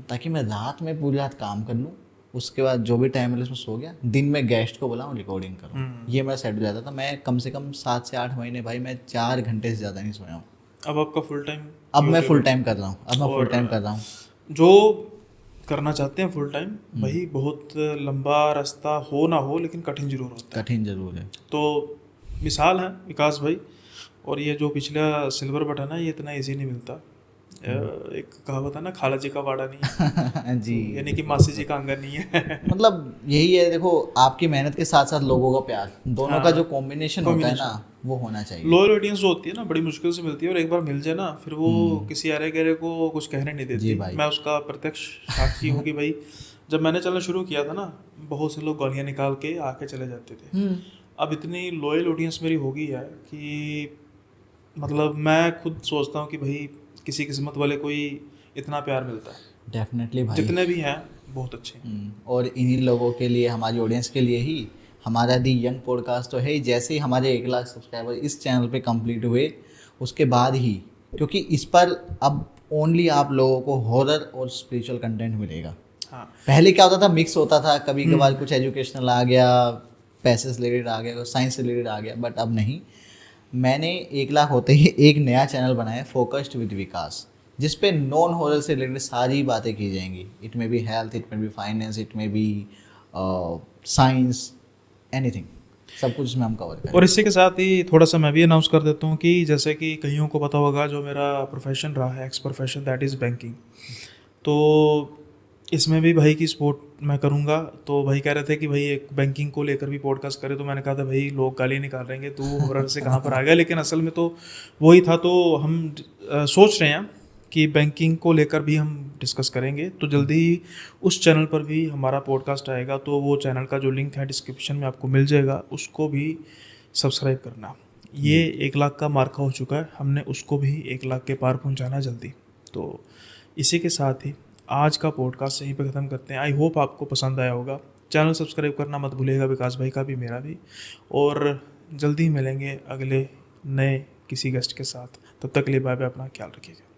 B: ताकि मैं रात में पूरी रात काम कर लूँ, उसके बाद जो भी टाइम मिले उसमें सो गया, दिन में गेस्ट को बुलाऊँ, रिकॉर्डिंग करूँ। ये मेरा शेड्यूल रहता था। मैं कम से कम 7 से 8 महीने भाई मैं 4 घंटे से ज़्यादा नहीं सोया हूँ।
A: अब आपका फुल टाइम?
B: अब मैं फुल टाइम कर रहा हूँ।
A: जो करना चाहते हैं फुल टाइम, भाई बहुत लंबा रास्ता हो ना हो, लेकिन कठिन जरूर होता है।
B: कठिन जरूर है।
A: तो मिसाल है विकास भाई, और ये जो पिछला सिल्वर बटन है ये इतना इजी नहीं मिलता। एक कहावत है ना, खाला जी का वाड़ा नहीं है
B: जी,
A: यानी कि मासी जी का आंगन नहीं है
B: मतलब यही है। देखो, आपकी मेहनत के साथ साथ लोगों का प्यार, दोनों का जो कॉम्बिनेशन होता है ना, वो होना चाहिए।
A: लोअर ऑडियंस जो होती है ना, बड़ी मुश्किल से मिलती है, और एक बार मिल जाए ना, फिर वो किसी अरे गहरे को कुछ कहने नहीं देती। मैं उसका प्रत्यक्ष साक्षी हूँ कि भाई जब मैंने चलना शुरू किया था ना, बहुत से लोग गालियाँ निकाल के आके चले जाते थे। अब इतनी लॉयल ऑडियंस मेरी हो गई है कि मतलब मैं खुद सोचता हूँ कि भाई किसी किस्मत वाले को ही इतना प्यार मिलता है।
B: डेफिनेटली भाई,
A: जितने भी हैं बहुत अच्छे हैं।
B: और इन्हीं लोगों के लिए, हमारी ऑडियंस के लिए ही हमारा दी यंग पॉडकास्ट तो है। जैसे ही हमारे 1 लाख सब्सक्राइबर इस चैनल पे कंप्लीट हुए, उसके बाद ही, क्योंकि इस पर अब ओनली आप लोगों को हॉरर और स्पिरिचुअल कंटेंट मिलेगा।
A: हाँ।
B: पहले क्या होता था, मिक्स होता था, कभी कभार कुछ एजुकेशनल आ गया, पैसे से रिलेटेड आ गया, साइंस से रिलेटेड आ गया, बट अब नहीं। मैंने 1 लाख होते ही एक नया चैनल बनाया, फोकस्ड विद विकास, जिस पे नॉन हॉरर से रिलेटेड सारी बातें की जाएंगी। इट में बी हेल्थ, इट में बी फाइनेंस, इट में बी साइंस, एनीथिंग, सब कुछ इसमें हम कवर करें।
A: और इसी के साथ ही थोड़ा सा मैं भी अनाउंस कर देता हूँ कि जैसे कि कईयों को पता होगा, जो मेरा प्रोफेशन रहा है, x profession, that is banking. तो इसमें भी भाई की सपोर्ट मैं करूँगा। तो भाई कह रहे थे कि भाई एक बैंकिंग को लेकर भी पॉडकास्ट करे, तो मैंने कहा था भाई लोग गाली निकाल रहेंगे, तू हॉरर से कहाँ पर आ गया। लेकिन असल में तो वही था। तो हम सोच रहे हैं कि बैंकिंग को लेकर भी हम डिस्कस करेंगे। तो जल्दी ही उस चैनल पर भी हमारा पॉडकास्ट आएगा, तो वो चैनल का जो लिंक है डिस्क्रिप्शन में आपको मिल जाएगा, उसको भी सब्सक्राइब करना। ये 1 लाख का मार्का हो चुका है, हमने उसको भी 1 लाख के पार पहुंचाना जल्दी। तो इसी के साथ ही आज का पॉडकास्ट यहीं पे ख़त्म करते हैं। आई होप आपको पसंद आया होगा। चैनल सब्सक्राइब करना मत भूलिएगा, विकास भाई का भी मेरा भी। और जल्दी ही मिलेंगे अगले नए किसी गेस्ट के साथ। तब तक के लिए बाय बाय, अपना ख्याल रखिएगा।